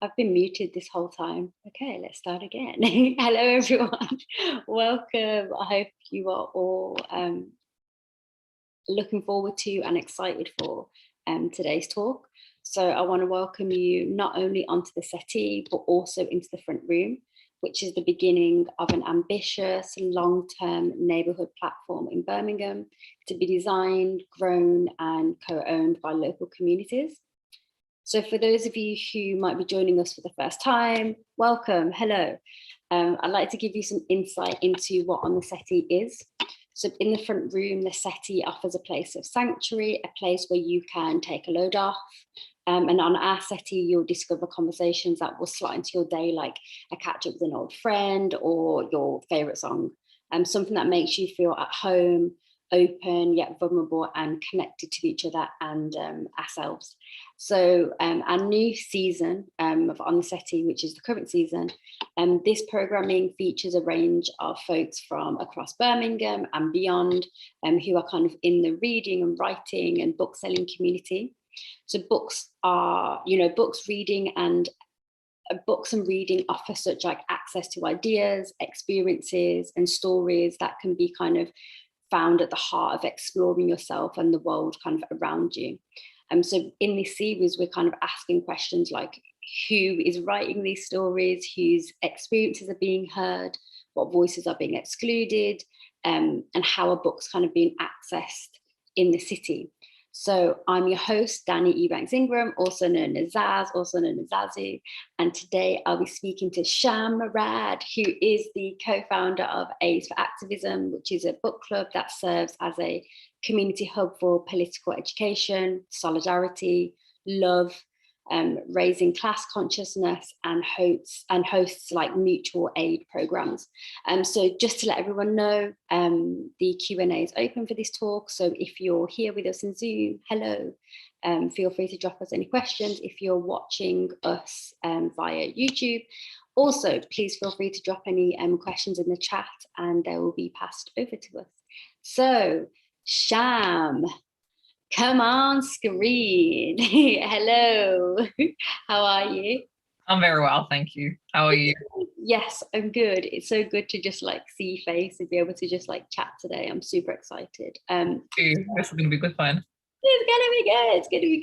I've been muted this whole time. Okay, let's start again. Hello, everyone. Welcome. I hope you are all looking forward to and excited for today's talk. So I want to welcome you not only onto the settee, but also into the front room, which is the beginning of an ambitious, long-term neighbourhood platform in Birmingham to be designed, grown and co-owned by local communities. So for those of you who might be joining us for the first time, welcome, hello. I'd like to give you some insight into what On the Settee is. So in the front room, the Settee offers a place of sanctuary, a place where you can take a load off. And on our Settee, you'll discover conversations that will slot into your day, like a catch up with an old friend or your favourite song, something that makes you feel at home, open yet vulnerable and connected to each other and ourselves. So our new season of On the Settee, which is the current season, this programming features a range of folks from across Birmingham and beyond who are kind of in the reading and writing and book selling community. So books are, books and reading offer such like access to ideas, experiences and stories that can be kind of found at the heart of exploring yourself and the world kind of around you. So in this series, we're kind of asking questions like who is writing these stories, whose experiences are being heard, what voices are being excluded, and how are books kind of being accessed in the city. So I'm your host, Danny Ebanks Ingram, also known as Zaz, also known as Zazu. And today I'll be speaking to Sham, Murad, who is the co-founder of A's for Activism, which is a book club that serves as a community hub for political education, solidarity, love, raising class consciousness and hosts like mutual aid programs. So just to let everyone know, the Q&A is open for this talk. So if you're here with us in Zoom, hello, feel free to drop us any questions. If you're watching us via YouTube, also please feel free to drop any questions in the chat and they will be passed over to us. So Sham, come on screen. Hello, how are you? I'm very well, thank you. How are you? Yes, I'm good. It's so good to just like see your face and be able to just like chat today. I'm super excited. This is gonna be good fun. It's gonna be good. It's gonna be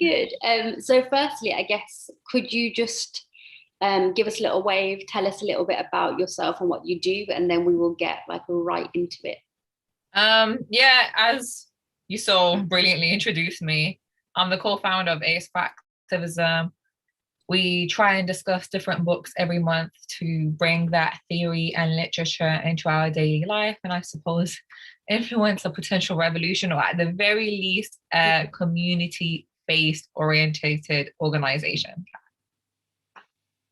good. So firstly, I guess, could you just give us a little wave, tell us a little bit about yourself and what you do, and then we will get like right into it. Yeah, as you so brilliantly introduced me, I'm the co-founder of A's for Activism. We try and discuss different books every month to bring that theory and literature into our daily life, and I suppose influence a potential revolution, or at the very least, a community-based orientated organization.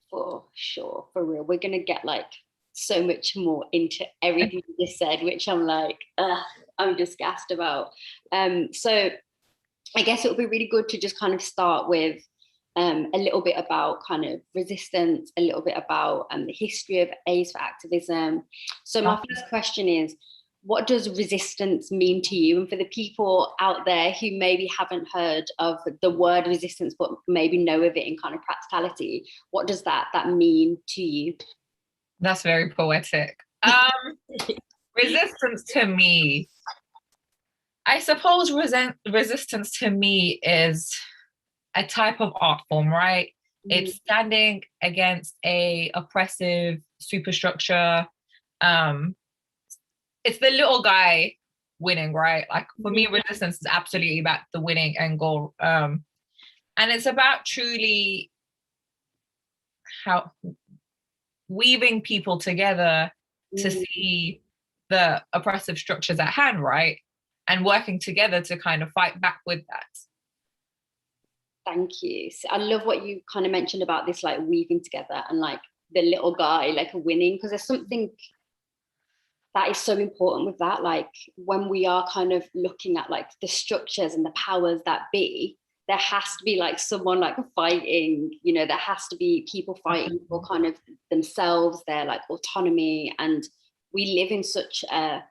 For sure, for real. We're gonna get like so much more into everything you just said, which I'm like, I'm just gassed about. So I guess it would be really good to just kind of start with a little bit about kind of resistance, a little bit about the history of A's for Activism. So my first question is, what does resistance mean to you? And for the people out there who maybe haven't heard of the word resistance, but maybe know of it in kind of practicality, what does that mean to you? That's very poetic. Resistance to me, I suppose resistance to me is a type of art form, right? It's standing against a oppressive superstructure. It's the little guy winning, right? Like for me, resistance is absolutely about the winning end goal. And it's about truly how weaving people together to see the oppressive structures at hand, right? And working together to kind of fight back with that. Thank you. So I love what you kind of mentioned about this, like weaving together and like the little guy, like winning, because there's something that is so important with that. Like when we are kind of looking at like the structures and the powers that be, there has to be like someone like fighting, there has to be people fighting for kind of themselves, their like autonomy. And we live in such a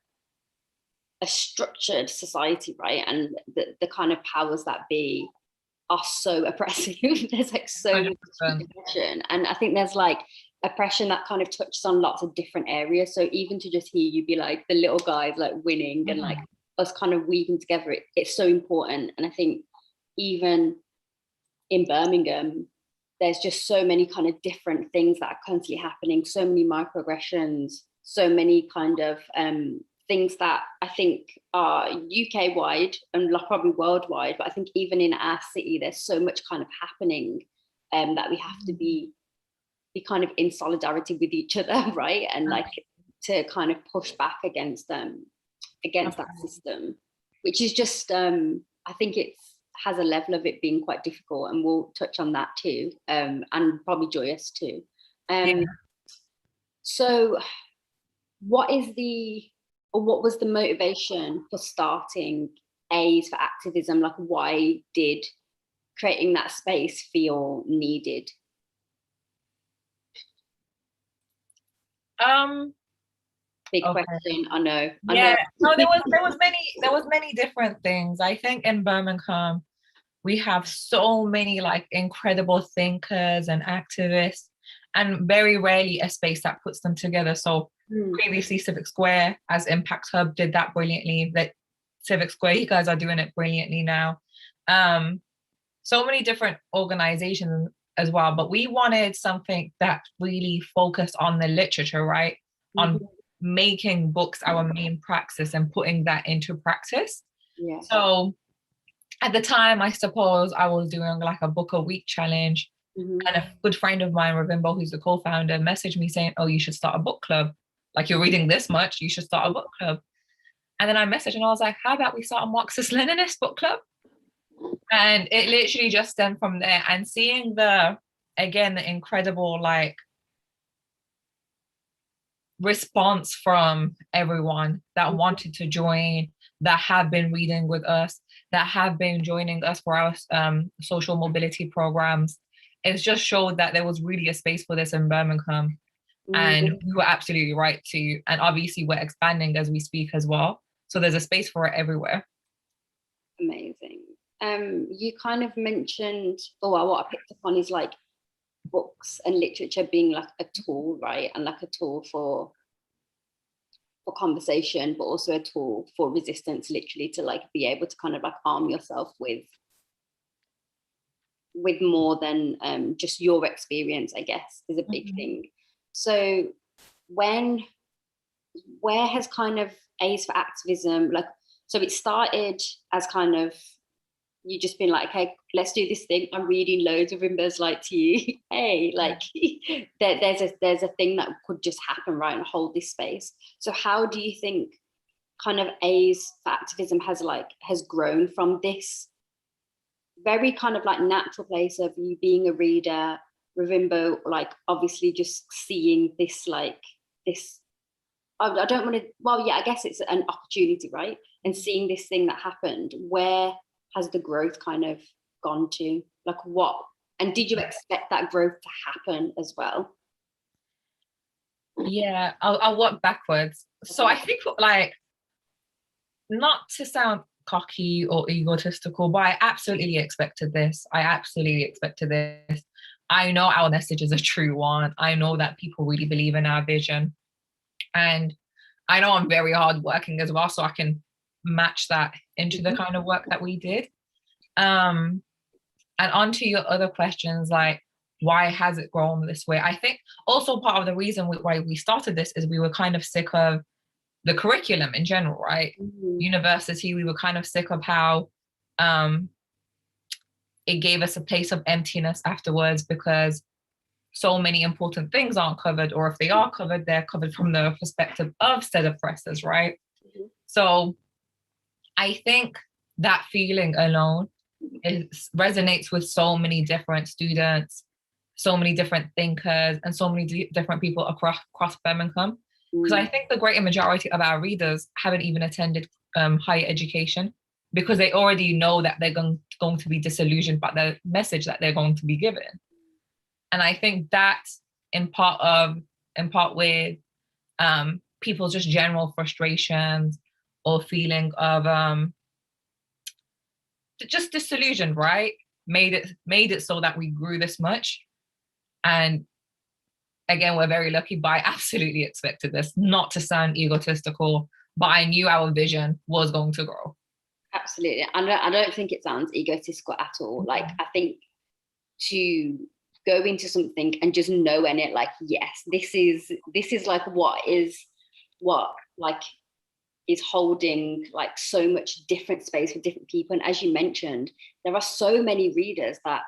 structured society, right? And the kind of powers that be are so oppressive. There's like so much 100%. oppression, and I think there's like oppression that kind of touches on lots of different areas. So even to just hear you be like the little guys like winning and like us kind of weaving together, it's so important. And I think even in Birmingham, there's just so many kind of different things that are constantly happening, so many microaggressions, so many kind of things that I think are UK wide and probably worldwide, but I think even in our city, there's so much kind of happening that we have to be kind of in solidarity with each other, right? And like to kind of push back against that system, which is just, I think it's has a level of it being quite difficult, and we'll touch on that too, and probably joyous too. So what was the motivation for starting A's for Activism? Like, why did creating that space feel needed? Big question, I know. No, there was many different things. I think in Birmingham we have so many like incredible thinkers and activists, and very rarely a space that puts them together. So previously Civic Square as Impact Hub did that brilliantly. That Civic Square, you guys are doing it brilliantly now. So many different organizations as well, but we wanted something that really focused on the literature, right? On making books our main praxis and putting that into practice. So at the time, I suppose I was doing like a book a week challenge, and a good friend of mine, Ravimbo, who's the co-founder, messaged me saying, oh, you should start a book club. Like, you're reading this much, you should start a book club. And then I messaged and I was like, how about we start a Marxist-Leninist book club? And it literally just stemmed from there. And seeing the incredible like response from everyone that wanted to join, that have been reading with us, that have been joining us for our social mobility programs, it's just showed that there was really a space for this in Birmingham. And we were absolutely right to, and obviously we're expanding as we speak as well. So there's a space for it everywhere. Amazing. You kind of mentioned, what I picked up on is like books and literature being like a tool, right? And like a tool for conversation, but also a tool for resistance, literally, to like be able to kind of like arm yourself with more than just your experience, I guess, is a big thing. So where has kind of A's for Activism, like, so it started as kind of you just been like, hey, let's do this thing. I'm reading loads of Rimbas like to you. Hey, like there's a thing that could just happen, right, and hold this space. So how do you think kind of A's for Activism has grown from this very kind of like natural place of you being a reader, Ravimbo, like obviously just seeing this like this, I don't want to, well, yeah, I guess it's an opportunity, right? And seeing this thing that happened, where has the growth kind of gone to? Like what? And did you expect that growth to happen as well? Yeah, I'll work backwards. So I think like, not to sound cocky or egotistical, but I absolutely expected this. I know our message is a true one. I know that people really believe in our vision. And I know I'm very hardworking as well, so I can match that into the kind of work that we did. And onto your other questions, like why has it grown this way? I think also part of the reason why we started this is we were kind of sick of the curriculum in general, right? University, we were kind of sick of how it gave us a place of emptiness afterwards, because so many important things aren't covered, or if they are covered, they're covered from the perspective of said oppressors, right? So I think that feeling alone resonates with so many different students, so many different thinkers, and so many different people across Birmingham. Because I think the greater majority of our readers haven't even attended higher education, because they already know that they're going to be disillusioned by the message that they're going to be given. And I think that in part with people's just general frustrations or feeling of just disillusioned, right? made it so that we grew this much. And again, we're very lucky, but I absolutely expected this, not to sound egotistical, but I knew our vision was going to grow. Absolutely. I don't think it sounds egotistical at all. Like, I think to go into something and just know in it, like, yes, this is like what like is holding like so much different space for different people. And as you mentioned, there are so many readers that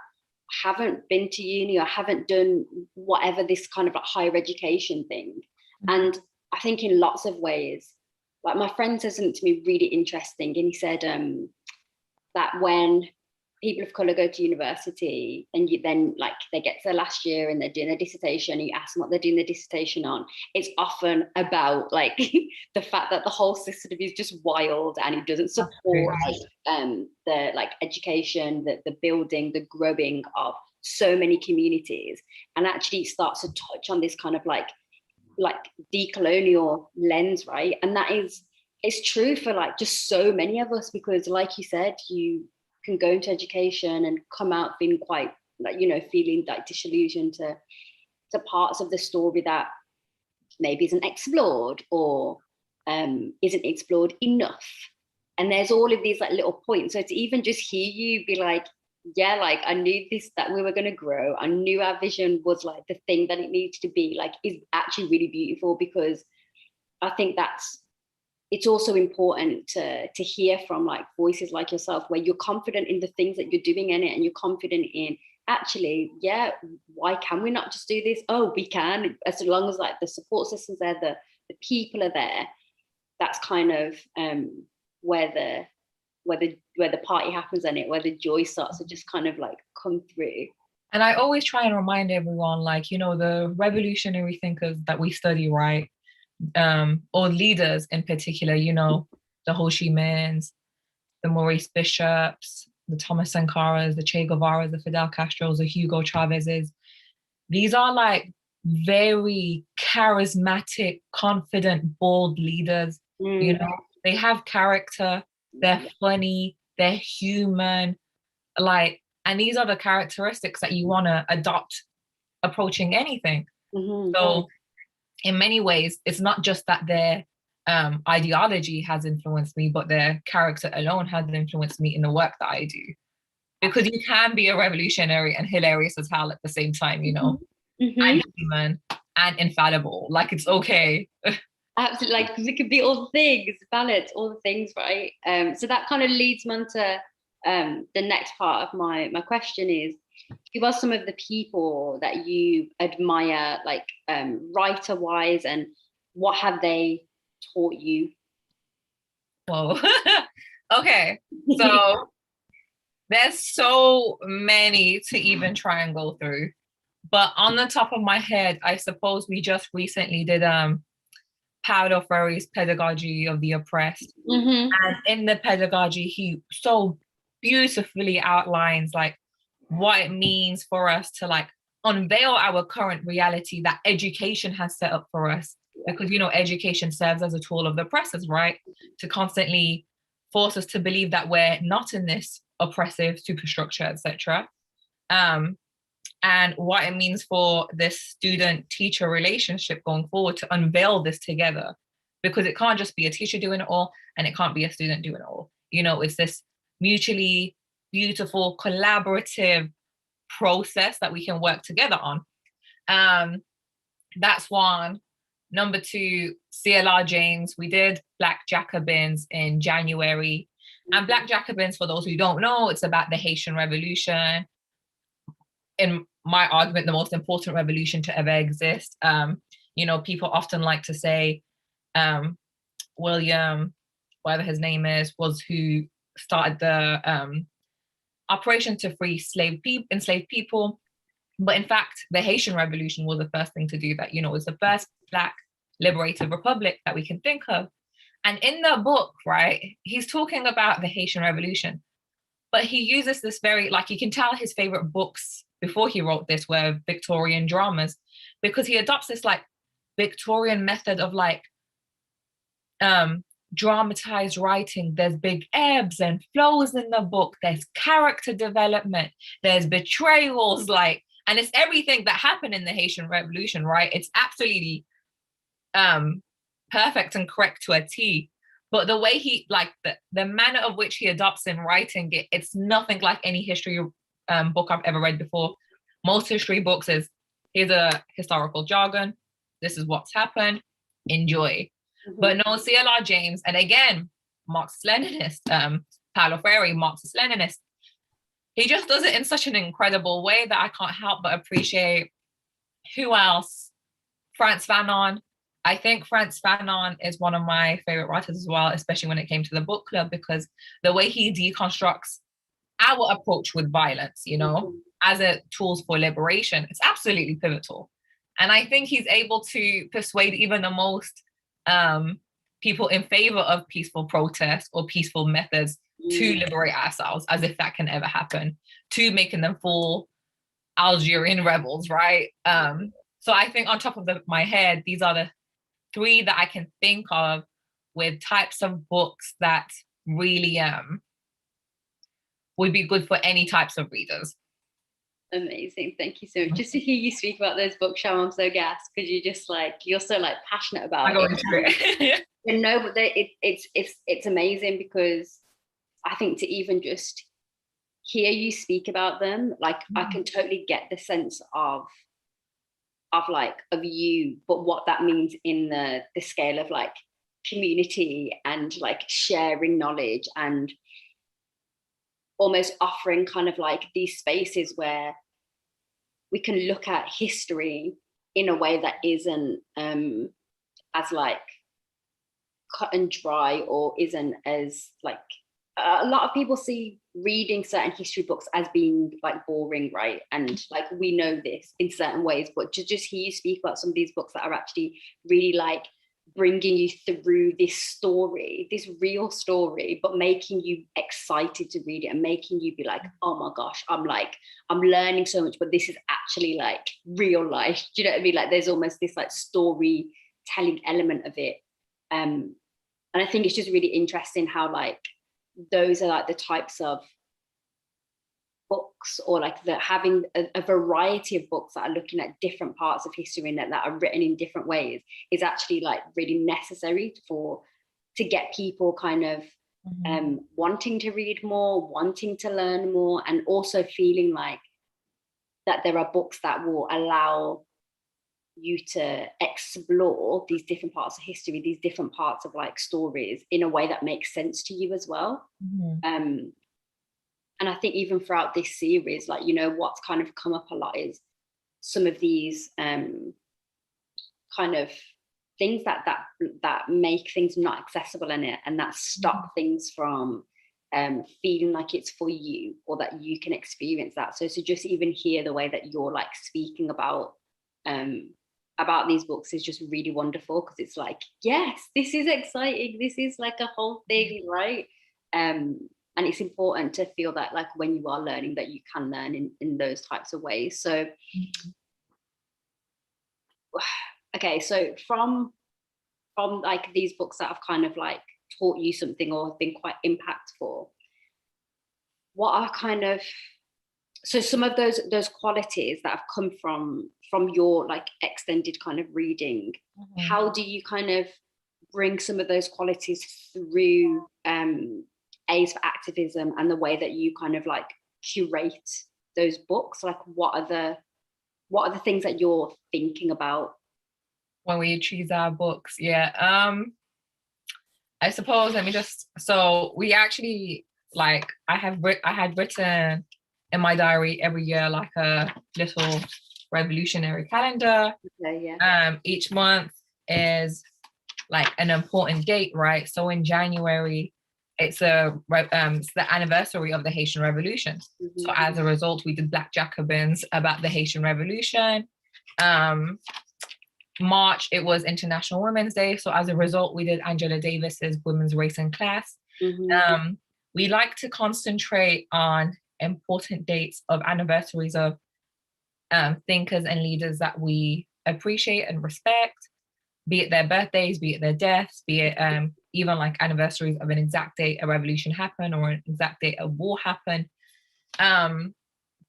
haven't been to uni or haven't done whatever this kind of like higher education thing. And I think in lots of ways, like my friend said something to me really interesting, and he said that when people of color go to university and you then like they get to their last year and they're doing their dissertation and you ask them what they're doing their dissertation on, it's often about like the fact that the whole system is just wild and it doesn't support the like education, the building, the growing of so many communities, and actually starts to touch on this kind of like decolonial lens, right? And it's true for like just so many of us, because like you said, you can go into education and come out feeling quite like, you know, feeling like disillusioned to parts of the story that maybe isn't explored or isn't explored enough. And there's all of these like little points. So to even just hear you be like, yeah, like I knew this, that we were going to grow. I knew our vision was like the thing that it needs to be, like, is actually really beautiful, because I think it's also important to hear from like voices like yourself, where you're confident in the things that you're doing in it, and you're confident in actually, yeah, why can we not just do this? Oh, we can, as long as like the support systems there, the people are there. That's kind of where the party happens in it, where the joy starts to just kind of like come through. And I always try and remind everyone, like, you know, the revolutionary thinkers that we study, right? Or leaders in particular, you know, the Ho Chi Minhs, the Maurice Bishops, the Thomas Sankaras, the Che Guevaras, the Fidel Castros, the Hugo Chavezes. These are like very charismatic, confident, bold leaders. You know, they have character, they're funny, they're human, like, and these are the characteristics that you want to adopt approaching anything. So in many ways, it's not just that their ideology has influenced me, but their character alone has influenced me in the work that I do. Because you can be a revolutionary and hilarious as hell at the same time, you know, and human and infallible. Like, it's okay. Absolutely, like, because it could be all the things, balance, all the things, right? So that kind of leads me on to the next part of my question is, give us some of the people that you admire, like writer-wise, and what have they taught you? Whoa. Okay, so there's so many to even try and go through. But on the top of my head, I suppose we just recently did Paulo Freire's Pedagogy of the Oppressed. And in the pedagogy, he so beautifully outlines like what it means for us to like unveil our current reality that education has set up for us. Because, you know, education serves as a tool of the oppressors, right? To constantly force us to believe that we're not in this oppressive superstructure, etc. And what it means for this student-teacher relationship going forward to unveil this together. Because it can't just be a teacher doing it all, and it can't be a student doing it all. You know, it's this mutually beautiful, collaborative process that we can work together on. That's one. Number two, CLR James. We did Black Jacobins in January. And Black Jacobins, for those who don't know, it's about the Haitian Revolution. In my argument, the most important revolution to ever exist. You know, people often like to say William, whatever his name is, was who started the operation to free enslaved people. But in fact, the Haitian Revolution was the first thing to do that. You know, it was the first Black liberated republic that we can think of. And in the book, right, he's talking about the Haitian Revolution, but he uses this very, like, you can tell his favorite books before he wrote this were Victorian dramas, because he adopts this like Victorian method of like dramatized writing. There's big ebbs and flows in the book. There's character development. There's betrayals, like, and it's everything that happened in the Haitian Revolution, right? It's absolutely perfect and correct to a T. But the way he, like, the manner of which he adopts in writing it, it's nothing like any history book I've ever read before. Most history books is, here's a historical jargon, this is what's happened, enjoy. But no, C.L.R. James, and again, Marxist-Leninist, Paulo Freire, Marxist-Leninist, he just does it in such an incredible way that I can't help but appreciate. Who else? Franz Fanon. I think Franz Fanon is one of my favorite writers as well, especially when it came to the book club, because the way he deconstructs our approach with violence, you know, as a tools for liberation, it's absolutely pivotal. And I think he's able to persuade even the most people in favor of peaceful protest or peaceful methods to liberate ourselves, as if that can ever happen, to making them full Algerian rebels, right? So I think on top of my head, these are the three that I can think of with types of books that really would be good for any types of readers. Amazing, thank you so much. Just to hear you speak about those books, Sham, I'm so gassed, because you're so like passionate about it. And no, but it's amazing, because I think to even just hear you speak about them, like I can totally get the sense of you, but what that means in the scale of like community and like sharing knowledge and almost offering kind of like these spaces where we can look at history in a way that isn't as like cut and dry, or isn't as like, a lot of people see reading certain history books as being like boring, right? And like we know this in certain ways, but to just hear you speak about some of these books that are actually really like bringing you through this story, this real story, but making you excited to read it and making you be like, oh my gosh, I'm learning so much, but this is actually like real life. Do you know what I mean? Like there's almost this like storytelling element of it. And I think it's just really interesting how like those are like the types of books, or like having a variety of books that are looking at different parts of history and that are written in different ways is actually like really necessary to get people kind of wanting to read more, wanting to learn more, and also feeling like that there are books that will allow you to explore these different parts of history, these different parts of like stories in a way that makes sense to you as well. And I think even throughout this series, like, you know, what's kind of come up a lot is some of these kind of things that make things not accessible in it, and that stop things from feeling like it's for you, or that you can experience that. So just even hear the way that you're like speaking about these books is just really wonderful, because it's like, yes, this is exciting, this is like a whole thing, right? And it's important to feel that like when you are learning, that you can learn in those types of ways. So okay, so from like these books that have kind of like taught you something or have been quite impactful, what are kind of, so some of those qualities that have come from your like extended kind of reading, how do you kind of bring some of those qualities through A's for Activism and the way that you kind of like curate those books? Like what are the things that you're thinking about when we choose our books? I suppose, let me just, so we actually, like, I had written in my diary every year like a little revolutionary calendar. Each month is like an important date, right? So in January, it's the anniversary of the Haitian Revolution. So as a result, we did Black Jacobins about the Haitian Revolution. March, it was International Women's Day. So as a result, we did Angela Davis's Women's Race and Class. We like to concentrate on important dates of anniversaries of thinkers and leaders that we appreciate and respect, be it their birthdays, be it their deaths, be it even like anniversaries of an exact date a revolution happened or an exact date a war happened.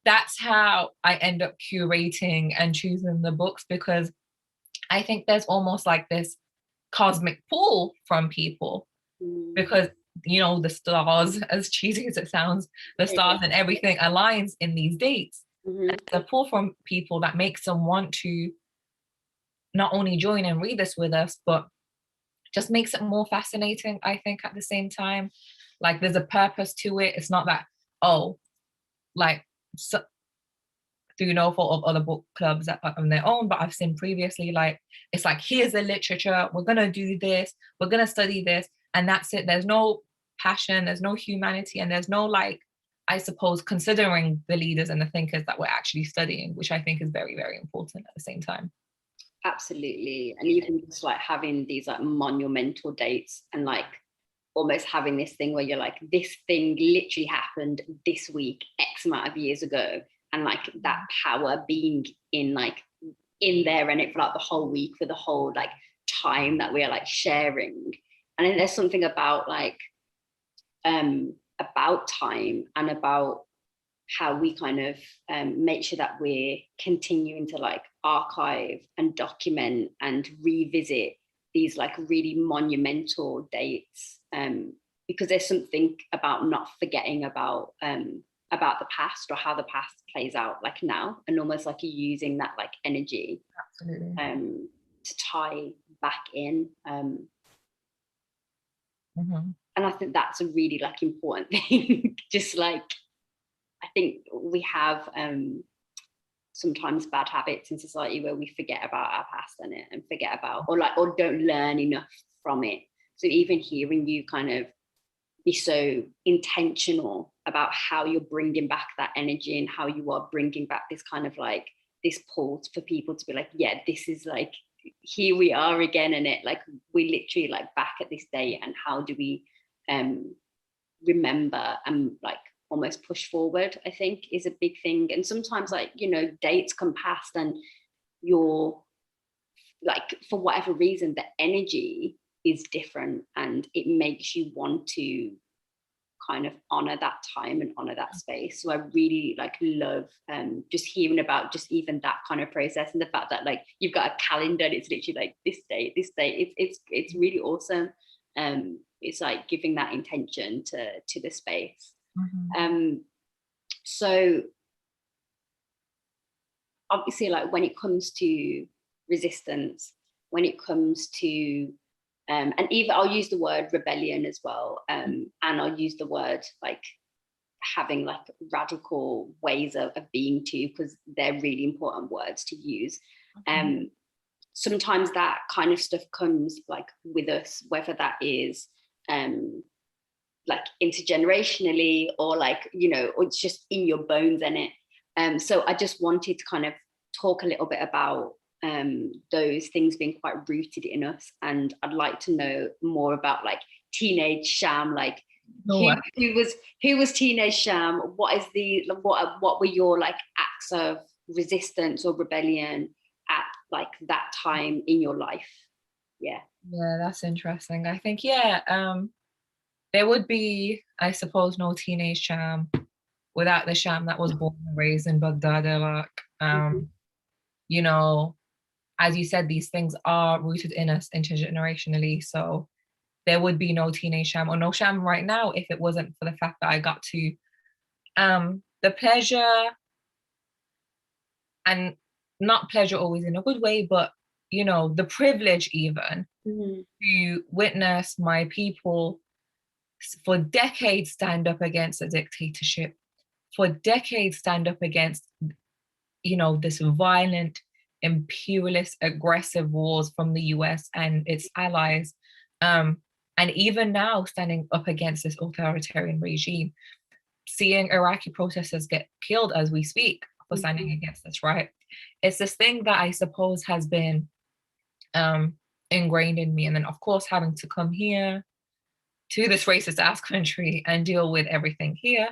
That's how I end up curating and choosing the books, because I think there's almost like this cosmic pull from people, because the stars, as cheesy as it sounds, the stars and everything aligns in these dates. And the pull from people that makes them want to not only join and read this with us, but just makes it more fascinating, I think, at the same time. Like, there's a purpose to it. It's not that, so, through no fault of other book clubs that are on their own, but I've seen previously, like, it's like, here's the literature, we're gonna do this, we're gonna study this, and that's it. There's no passion, there's no humanity, and there's no, like, I suppose, considering the leaders and the thinkers that we're actually studying, which I think is very, very important at the same time. Absolutely. And even just like having these like monumental dates and like almost having this thing where you're like, this thing literally happened this week, X amount of years ago. And like that power being in there and it for like the whole week, for the whole like time that we're like sharing. And then there's something about like, about time and about how we kind of make sure that we're continuing to like archive and document and revisit these like really monumental dates, because there's something about not forgetting about the past or how the past plays out like now, and almost like using that like energy. Absolutely. To tie back in. And I think that's a really like important thing. Just like, I think we have sometimes bad habits in society where we forget about our past and forget about or don't learn enough from it. So even hearing you kind of be so intentional about how you're bringing back that energy and how you are bringing back this kind of like this pull for people to be like, yeah, this is like, here we are again, and it like we literally like back at this day, and how do we remember and like almost push forward, I think is a big thing. And sometimes like, dates come past and you're like, for whatever reason, the energy is different and it makes you want to kind of honor that time and honor that space. So I really like love just hearing about just even that kind of process, and the fact that like you've got a calendar and it's literally like this date. It's really awesome. It's like giving that intention to the space. So obviously, like when it comes to resistance, when it comes to and even I'll use the word rebellion as well, and I'll use the word like having like radical ways of being too, because they're really important words to use. Sometimes that kind of stuff comes like with us, whether that is like intergenerationally or like, or it's just in your bones in it. So I just wanted to kind of talk a little bit about those things being quite rooted in us, and I'd like to know more about like teenage Sham, like who was teenage Sham, what were your like acts of resistance or rebellion at like that time in your life? Yeah, that's interesting. I think there would be, I suppose, no teenage Sham without the Sham that was born and raised in Baghdad, Iraq. As you said, these things are rooted in us intergenerationally. So there would be no teenage Sham or no Sham right now if it wasn't for the fact that I got to the pleasure, and not pleasure always in a good way, but the privilege even to witness my people for decades stand up against a dictatorship, for decades stand up against this violent, imperialist, aggressive wars from the US and its allies, and even now standing up against this authoritarian regime, seeing Iraqi protesters get killed as we speak for standing against this, right? It's this thing that I suppose has been ingrained in me. And then of course having to come here to this racist ass country and deal with everything here,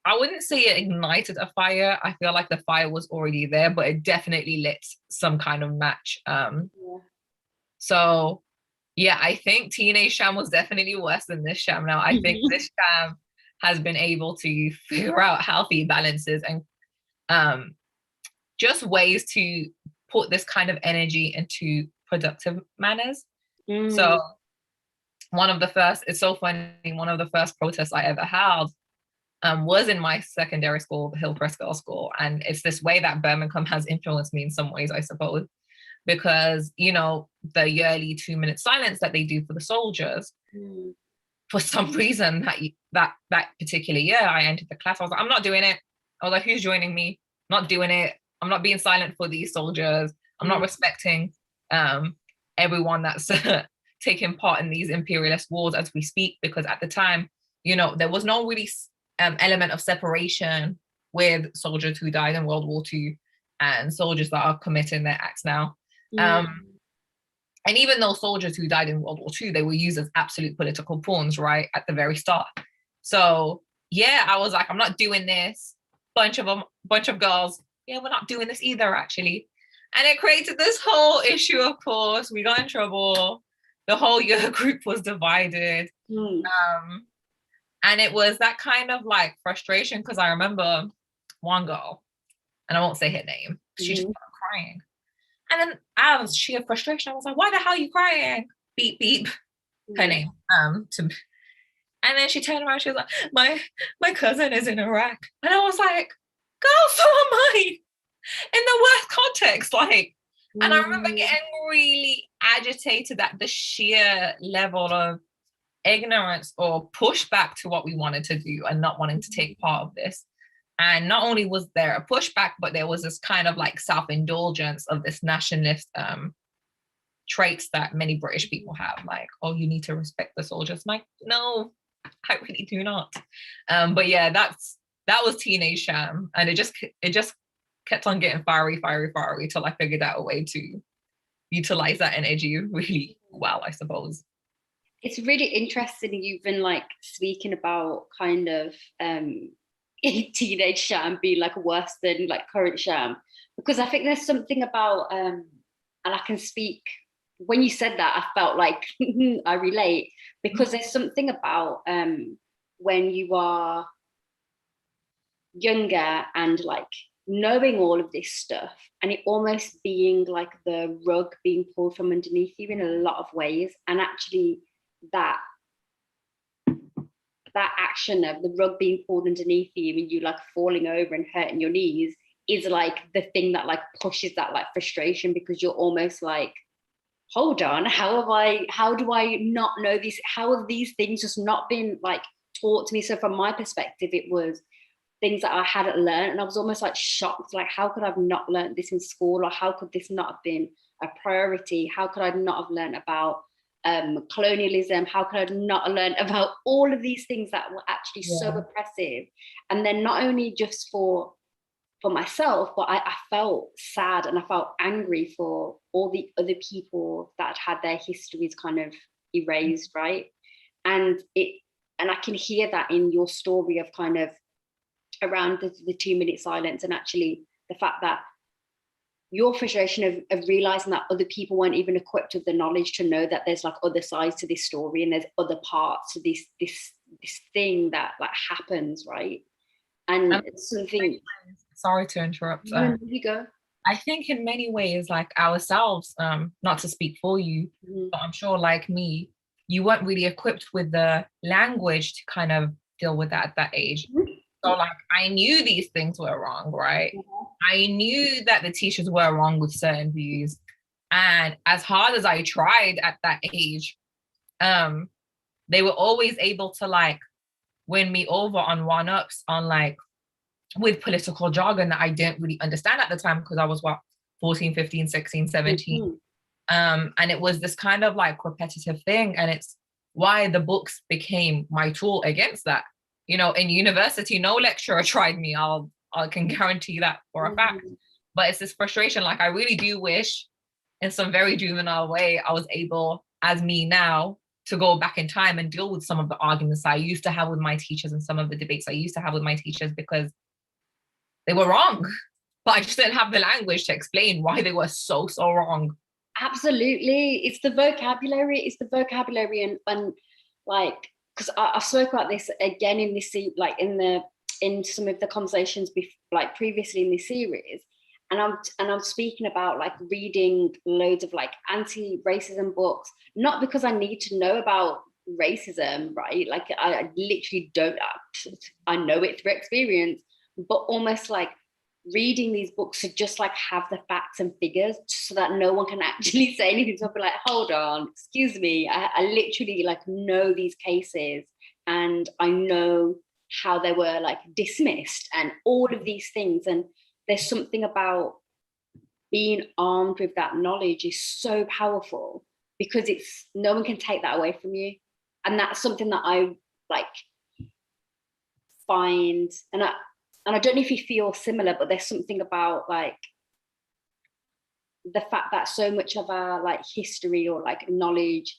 I wouldn't say it ignited a fire. I feel like the fire was already there, but it definitely lit some kind of match So yeah, I think teenage Sham was definitely worse than this Sham now. I think this Sham has been able to figure out healthy balances and just ways to put this kind of energy into productive manners. So it's so funny, one of the first protests I ever held was in my secondary school, the Hillcrest Girls' School. And it's this way that Birmingham has influenced me in some ways, I suppose, because, you know, the yearly 2-minute silence that they do for the soldiers, for some reason that particular year, I entered the class. I was like, I'm not doing it. I was like, who's joining me? Not doing it. I'm not being silent for these soldiers. I'm not respecting everyone that's taking part in these imperialist wars as we speak, because at the time, you know, there was no really element of separation with soldiers who died in World War II and soldiers that are committing their acts now. And even those soldiers who died in World War II, they were used as absolute political pawns, right, at the very start. So yeah, I was like, I'm not doing this. Bunch of girls, yeah, we're not doing this either, actually. And it created this whole issue, of course. We got in trouble. The whole year group was divided. And it was that kind of like frustration, because I remember one girl, and I won't say her name, she just started crying. And then out of sheer frustration, I was like, why the hell are you crying? Beep, beep. Her name. And then she turned around, she was like, my cousin is in Iraq. And I was like, girl, so am I. In the worst context, like. And I remember getting really agitated at the sheer level of ignorance or pushback to what we wanted to do and not wanting to take part of this. And not only was there a pushback, but there was this kind of like self-indulgence of this nationalist traits that many British people have, like, oh, you need to respect the soldiers. I'm like, no, I really do not. But yeah, that was teenage Sham, and it just kept on getting fiery till I figured out a way to utilize that energy really well, I suppose. It's really interesting you've been like speaking about kind of teenage Sham being like worse than like current Sham, because I think there's something about and I can speak, when you said that I felt like I relate, because there's something about when you are younger and like knowing all of this stuff and it almost being like the rug being pulled from underneath you in a lot of ways, and actually that action of the rug being pulled underneath you and you like falling over and hurting your knees is like the thing that like pushes that like frustration, because you're almost like, hold on, how do I not know this? How have these things just not been like taught to me? So from my perspective, it was things that I hadn't learned, and I was almost like shocked, like how could I have not learned this in school, or how could this not have been a priority? How could I not have learned about colonialism? How could I not have learned about all of these things that were actually so oppressive? And then not only just for myself, but I felt sad and I felt angry for all the other people that had their histories kind of erased, right? And I can hear that in your story of kind of around the 2-minute silence, and actually the fact that your frustration of realizing that other people weren't even equipped with the knowledge to know that there's like other sides to this story and there's other parts to this thing that like happens, right? And it's something. Sorry to interrupt. There you go. I think in many ways, like ourselves, not to speak for you, but I'm sure like me, you weren't really equipped with the language to kind of deal with that at that age. So like I knew these things were wrong, right? I knew that the teachers were wrong with certain views. And as hard as I tried at that age, they were always able to like win me over on one-ups on like with political jargon that I didn't really understand at the time, because I was 14, 15, 16, 17. And it was this kind of like repetitive thing. And it's why the books became my tool against that. You know, in university, no lecturer tried me. I can guarantee that for a fact. But it's this frustration. Like I really do wish in some very juvenile way, I was able, as me now, to go back in time and deal with some of the arguments I used to have with my teachers and some of the debates I used to have with my teachers, because they were wrong. But I just didn't have the language to explain why they were so wrong. Absolutely. It's the vocabulary. And like, because I spoke about this again in this, like in some of the conversations like previously in this series. And I'm speaking about like reading loads of like anti-racism books, not because I need to know about racism, right? Like I literally don't. I know it through experience, but almost like reading these books to just like have the facts and figures so that no one can actually say anything. So I'll be like, hold on, excuse me. I literally like know these cases, and I know how they were like dismissed and all of these things. And there's something about being armed with that knowledge is so powerful, because it's no one can take that away from you. And that's something that I like find, and I don't know if you feel similar, but there's something about like the fact that so much of our like history or like knowledge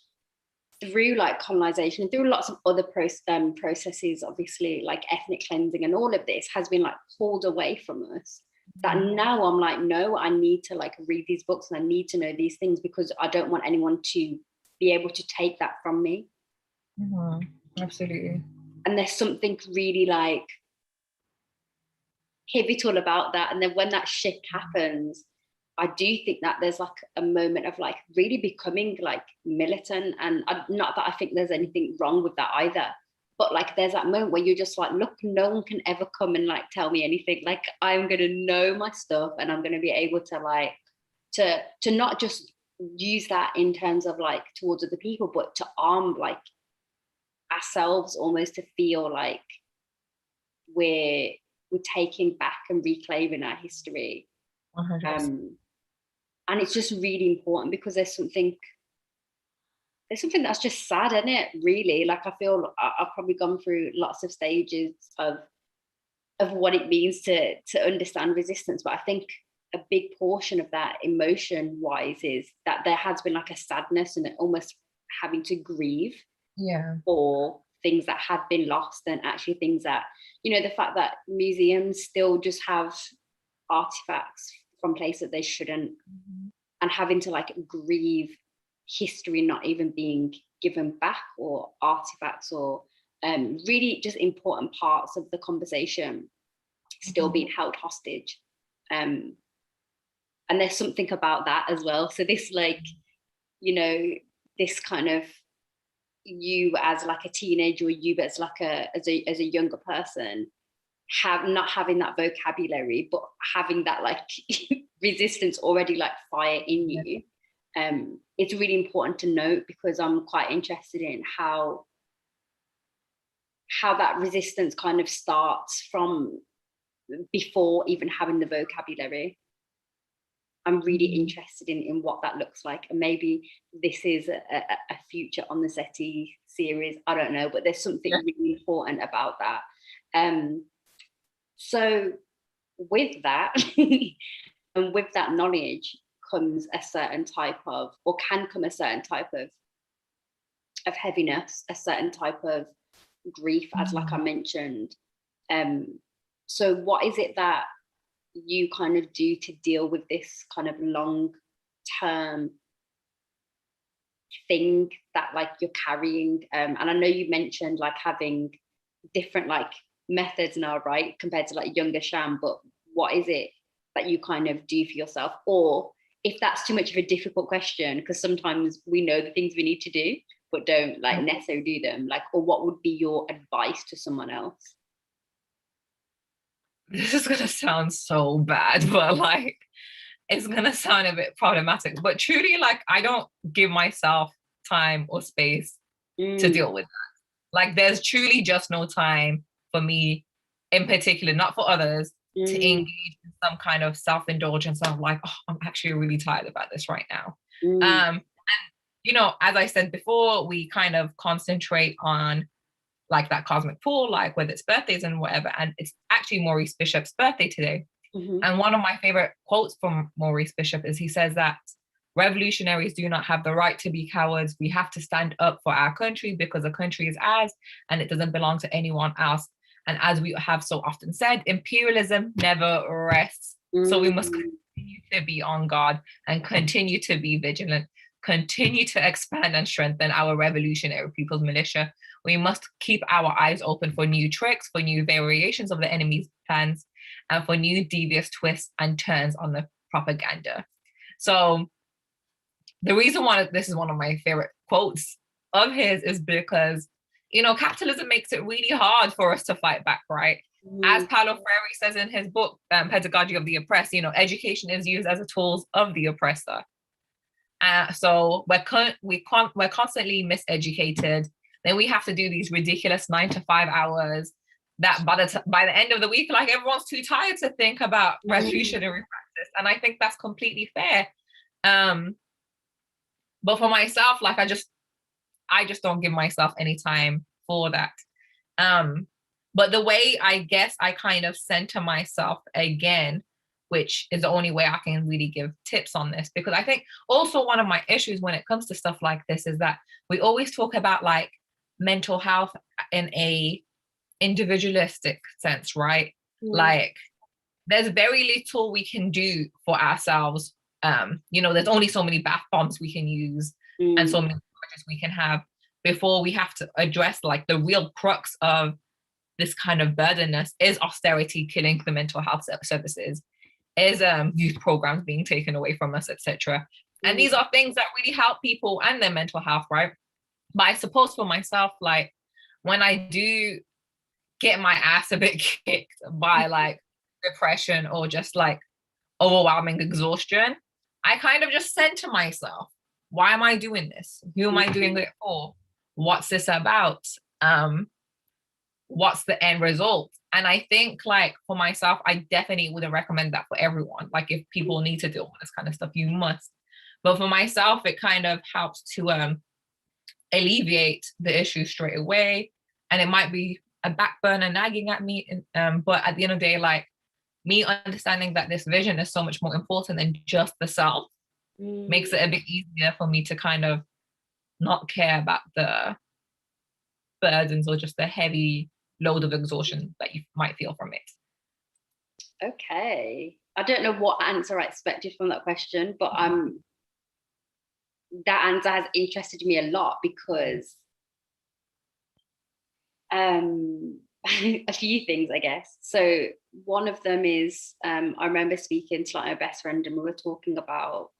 through like colonization and through lots of other processes, obviously like ethnic cleansing and all of this has been like pulled away from us. That now I'm like, no, I need to like read these books and I need to know these things, because I don't want anyone to be able to take that from me. Absolutely. And there's something really like pivotal about that. And then when that shift happens, I do think that there's like a moment of like really becoming like militant. And not that I think there's anything wrong with that either, but like there's that moment where you're just like, look, no one can ever come and like tell me anything. Like I'm gonna know my stuff, and I'm gonna be able to like to not just use that in terms of like towards other people, but to arm like ourselves almost, to feel like we're taking back and reclaiming our history. And it's just really important, because there's something that's just sad, isn't it? Really, like I feel I've probably gone through lots of stages of what it means to understand resistance, but I think a big portion of that emotion wise is that there has been like a sadness and almost having to grieve for things that have been lost, and actually things that, you know, the fact that museums still just have artifacts from places they shouldn't, and having to like grieve history not even being given back, or artifacts, or really just important parts of the conversation still being held hostage. And there's something about that as well. So this like, you know, this kind of you as like a teenager, or you as like as a younger person, not having that vocabulary, but having that like resistance already like fire in you. It's really important to note, because I'm quite interested in how that resistance kind of starts from before even having the vocabulary. I'm really interested in what that looks like, and maybe this is a future on the Settee series, I don't know, but there's something really important about that. So with that and with that knowledge comes a certain type of, or can come a certain type of heaviness, a certain type of grief, as like I mentioned. So what is it that you kind of do to deal with this kind of long term thing that like you're carrying? And I know you mentioned like having different like methods now, right, compared to like younger Sham, but what is it that you kind of do for yourself? Or if that's too much of a difficult question, because sometimes we know the things we need to do but don't like necessarily do them, like, or what would be your advice to someone else? This is gonna sound so bad, but like it's gonna sound a bit problematic, but truly, like, I don't give myself time or space to deal with that. Like there's truly just no time for me in particular, not for others, to engage in some kind of self-indulgence of like, oh, I'm actually really tired about this right now. And you know, as I said before, we kind of concentrate on like that cosmic pool, like whether it's birthdays and whatever. And it's actually Maurice Bishop's birthday today. And one of my favorite quotes from Maurice Bishop is he says that revolutionaries do not have the right to be cowards. We have to stand up for our country because the country is ours and it doesn't belong to anyone else. And as we have so often said, imperialism never rests. So we must continue to be on guard and continue to be vigilant, continue to expand and strengthen our revolutionary people's militia. We must keep our eyes open for new tricks, for new variations of the enemy's plans, and for new devious twists and turns on the propaganda. So the reason why this is one of my favorite quotes of his is because, you know, capitalism makes it really hard for us to fight back, right? As Paulo Freire says in his book, Pedagogy of the Oppressed, you know, education is used as a tool of the oppressor. So we're constantly miseducated. Then we have to do these ridiculous 9 to 5 hours that by the end of the week, like everyone's too tired to think about revolutionary practice. And I think that's completely fair. But for myself, like I just don't give myself any time for that. But the way I guess I kind of center myself again, which is the only way I can really give tips on this, because I think also one of my issues when it comes to stuff like this is that we always talk about like mental health in a individualistic sense, right? Like there's very little we can do for ourselves. You know, there's only so many bath bombs we can use and so many approaches we can have before we have to address like the real crux of this kind of burdenness. Is austerity killing the mental health services? Is youth programs being taken away from us, etc.? And these are things that really help people and their mental health, right? But I suppose for myself, like when I do get my ass a bit kicked by like depression or just like overwhelming exhaustion, I kind of just said to myself, why am I doing this? Who am I doing it for? What's this about? What's the end result? And I think like for myself, I definitely wouldn't recommend that for everyone. Like if people need to deal with this kind of stuff, you must. But for myself, it kind of helps to alleviate the issue straight away. And it might be a back burner nagging at me. But at the end of the day, like me understanding that this vision is so much more important than just the self makes it a bit easier for me to kind of not care about the burdens or just the heavy load of exhaustion that you might feel from it. Okay. I don't know what answer I expected from that question, but that answer has interested me a lot because a few things, I guess. So one of them is I remember speaking to like my best friend and we were talking about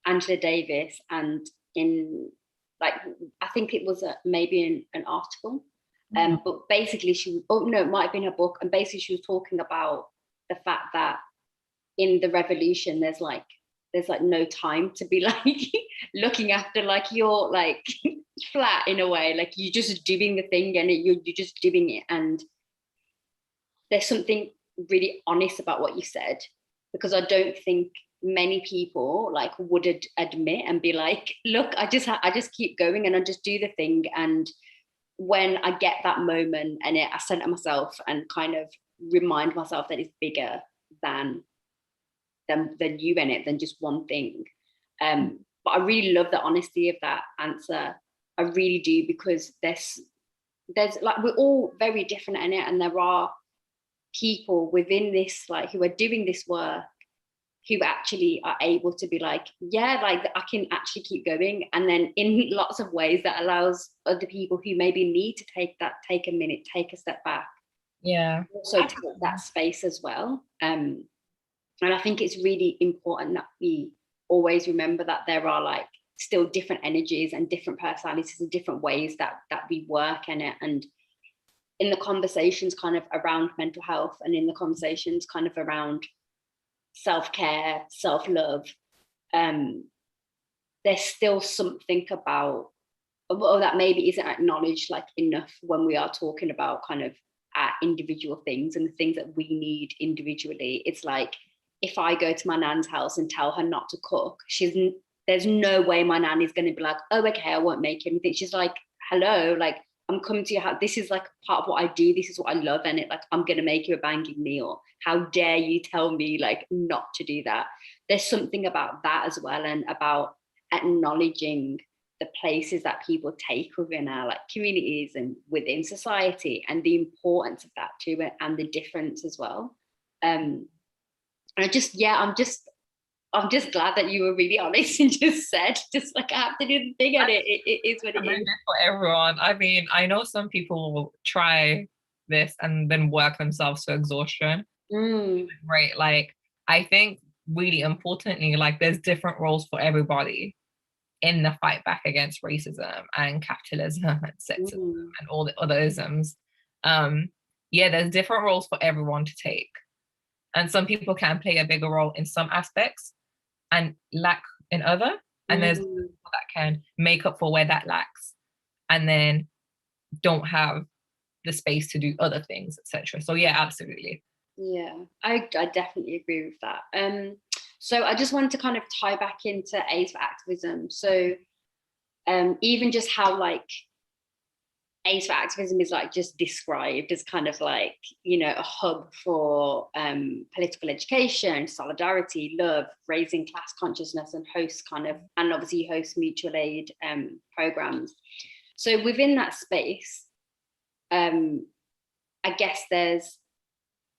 Angela Davis, and in like I think it was maybe an article, but basically it might have been her book, and basically she was talking about the fact that in the revolution there's like no time to be like looking after like your like flat in a way, like you're just doing the thing and you're just doing it. And there's something really honest about what you said, because I don't think many people like would admit and be like, look, I just keep going and I just do the thing, and when I get that moment and I center myself and kind of remind myself that it's bigger than you in it, than just one thing. But I really love the honesty of that answer. I really do, because there's like we're all very different in it, and there are people within this like who are doing this work who actually are able to be like, yeah, like I can actually keep going, and then in lots of ways that allows other people who maybe need to take a minute, take a step back, also take that space as well. And I think it's really important that we always remember that there are like still different energies and different personalities and different ways that we work in it. And in the conversations kind of around mental health, and in the conversations kind of around self-care, self-love, there's still something about that maybe isn't acknowledged like enough when we are talking about kind of our individual things and the things that we need individually. It's like, if I go to my nan's house and tell her not to cook, there's no way my nan is going to be like, oh, okay, I won't make anything. She's like, hello, like I'm coming to your house. This is like part of what I do. This is what I love. And it like, I'm going to make you a banging meal. How dare you tell me like not to do that? There's something about that as well, and about acknowledging the places that people take within our like communities and within society, and the importance of that to it, and the difference as well. And I'm just glad that you were really honest and just said, just like, I have to do the thing, and it is what it is. For everyone. I mean, I know some people will try this and then work themselves to exhaustion. Right. Like, I think really importantly, like, there's different roles for everybody in the fight back against racism and capitalism and sexism and all the other isms. There's different roles for everyone to take. And some people can play a bigger role in some aspects and lack in other. And there's people that can make up for where that lacks and then don't have the space to do other things, etc. So yeah, absolutely. Yeah, I definitely agree with that. So I just wanted to kind of tie back into A's for Activism. So even just how like A's for Activism is like just described as kind of like, you know, a hub for political education, solidarity, love, raising class consciousness, and obviously host mutual aid programs. So within that space, I guess there's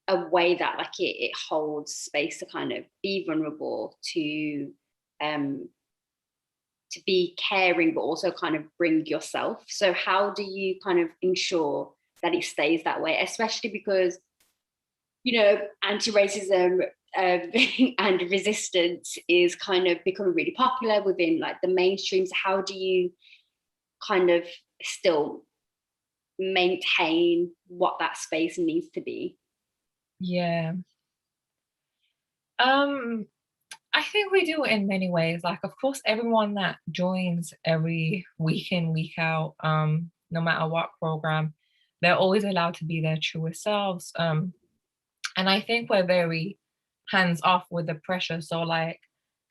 a way that like it holds space to kind of be vulnerable, to be caring, but also kind of bring yourself. So how do you kind of ensure that it stays that way, especially because, you know, anti-racism and resistance is kind of becoming really popular within like the mainstream. So how do you kind of still maintain what that space needs to be? Yeah. I think we do it in many ways. Like, of course, everyone that joins every week in, week out, no matter what program, they're always allowed to be their truest selves. And I think we're very hands off with the pressure. So like,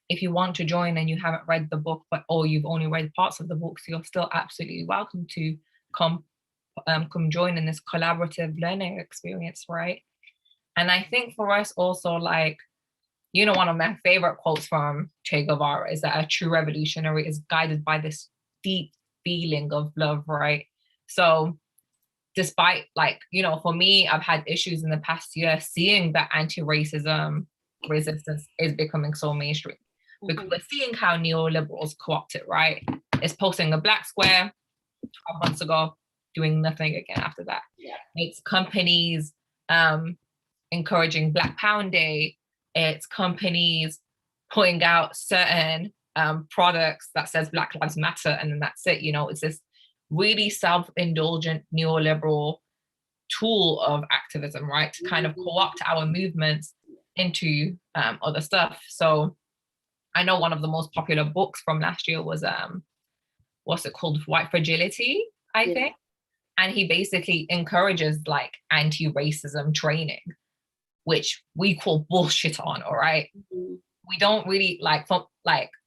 if you want to join and you haven't read the book, or you've only read parts of the book, so you're still absolutely welcome to come join in this collaborative learning experience, right? And I think for us also, like, you know, one of my favorite quotes from Che Guevara is that a true revolutionary is guided by this deep feeling of love, right? So despite, like, you know, for me, I've had issues in the past year seeing that anti-racism resistance is becoming so mainstream, because we're seeing how neoliberals co-opt it, right? It's posting a black square 12 months ago, doing nothing again after that. Yeah. It's companies encouraging Black Pound Day. It's companies putting out certain products that says Black Lives Matter, and then that's it. You know, it's this really self-indulgent neoliberal tool of activism, right? To kind of co-opt our movements into other stuff. So I know one of the most popular books from last year was what's it called? White Fragility, I think. And he basically encourages like anti-racism training, which we call bullshit on, all right? We don't really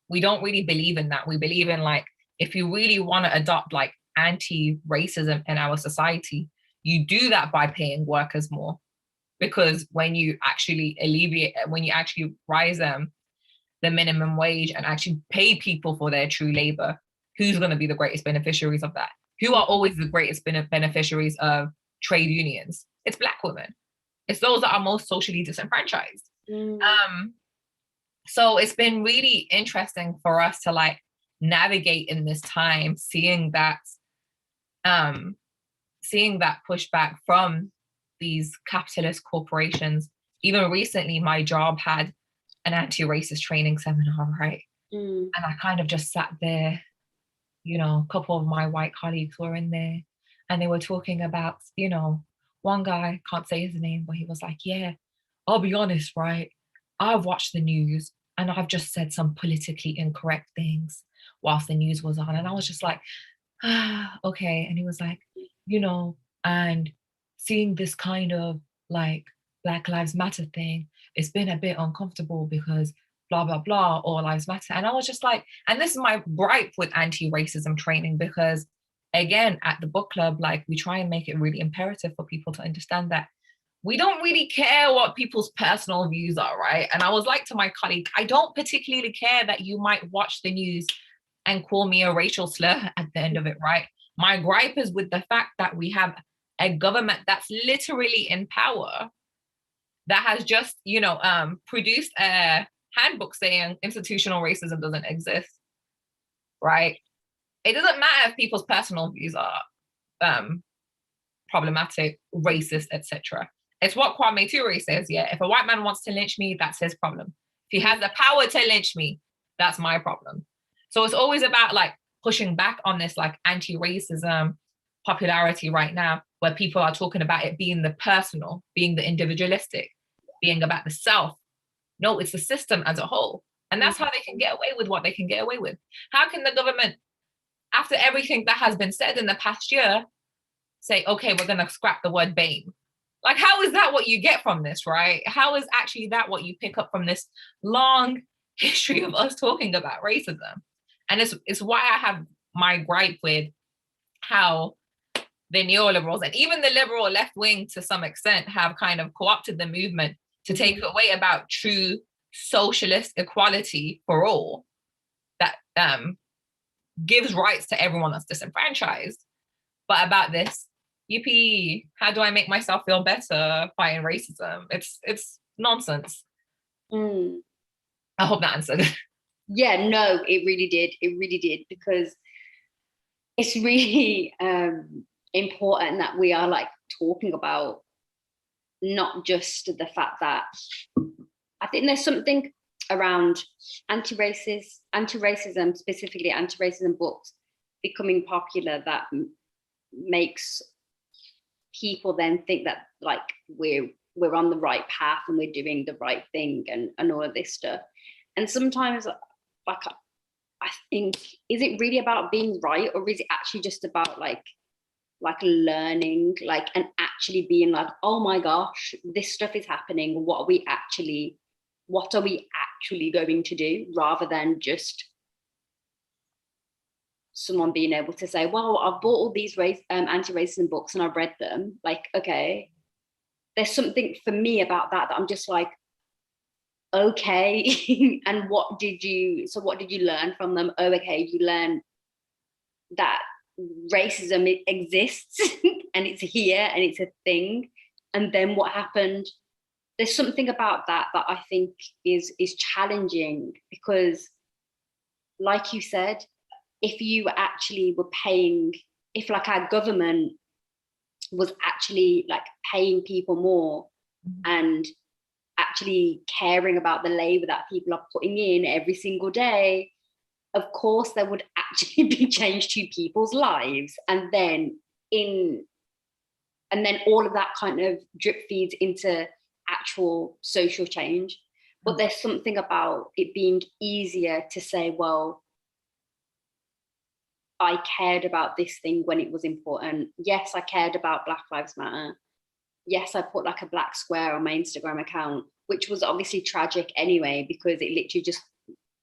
we don't really believe in that. We believe in like, if you really want to adopt like anti-racism in our society, you do that by paying workers more. Because when you actually rise the minimum wage and actually pay people for their true labor, who's going to be the greatest beneficiaries of that? Who are always the greatest beneficiaries of trade unions? It's Black women. It's those that are most socially disenfranchised. So it's been really interesting for us to like navigate in this time, seeing that pushback from these capitalist corporations. Even recently, my job had an anti-racist training seminar, right? And I kind of just sat there, you know, a couple of my white colleagues were in there, and they were talking about, you know, one guy, can't say his name, but he was like, yeah, I'll be honest, right? I've watched the news and I've just said some politically incorrect things whilst the news was on. And I was just like, okay. And he was like, you know, and seeing this kind of like Black Lives Matter thing, it's been a bit uncomfortable because blah, blah, blah, all lives matter. And I was just like, and this is my gripe with anti-racism training, because again, at the book club, like we try and make it really imperative for people to understand that we don't really care what people's personal views are, right? And I was like to my colleague, I don't particularly care that you might watch the news and call me a racial slur at the end of it, right? My gripe is with the fact that we have a government that's literally in power that has just, produced a handbook saying institutional racism doesn't exist, right? It doesn't matter if people's personal views are problematic, racist, etc. It's what Kwame Ture says, yeah, if a white man wants to lynch me, that's his problem. If he has the power to lynch me, that's my problem. So it's always about like pushing back on this like anti-racism popularity right now, where people are talking about it being the personal, being the individualistic, being about the self. No, it's the system as a whole. And that's how they can get away with what they can get away with. How can the government, after everything that has been said in the past year, say, okay, we're going to scrap the word BAME? Like, how is that what you get from this, right? How is actually that what you pick up from this long history of us talking about racism? And it's why I have my gripe with how the neoliberals and even the liberal left wing to some extent have kind of co-opted the movement to take away about true socialist equality for all that gives rights to everyone that's disenfranchised. But about this, yippee, how do I make myself feel better fighting racism? It's nonsense. I hope that answered. Yeah, no, it really did. It really did, because it's really important that we are like talking about not just the fact that I think there's something around anti-racism, specifically anti-racism books becoming popular that makes people then think that like we're on the right path and we're doing the right thing and all of this stuff. And sometimes like I think, is it really about being right, or is it actually just about like learning, like, and actually being like, oh my gosh, this stuff is happening, what are we actually going to do, rather than just someone being able to say, well, I've bought all these anti-racism books and I've read them. Like, okay, there's something for me about that I'm just like, okay. And what did you learn from them? Oh, okay, you learn that racism, it exists and it's here and it's a thing. And then what happened? There's something about that I think is challenging, because like you said, if you actually were paying, if like our government was actually like paying people more and actually caring about the labor that people are putting in every single day, of course there would actually be change to people's lives. And then all of that kind of drip feeds into actual social change. But there's something about it being easier to say, well, I cared about this thing when it was important. Yes, I cared about Black Lives Matter. Yes, I put like a black square on my Instagram account, which was obviously tragic anyway, because it literally just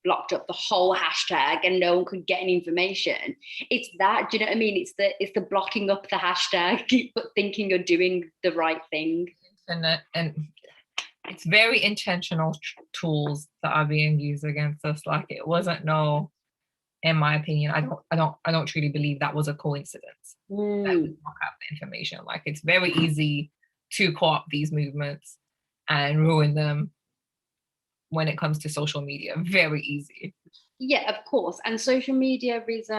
blocked up the whole hashtag and no one could get any information. It's that, do you know what I mean? It's the blocking up the hashtag, but thinking you're doing the right thing. And it's very intentional tools that are being used against us. Like, it wasn't in my opinion, I don't truly believe that was a coincidence. That we block out the information. Like, it's very easy to co-opt these movements and ruin them when it comes to social media. Very easy. Yeah, of course. And social media is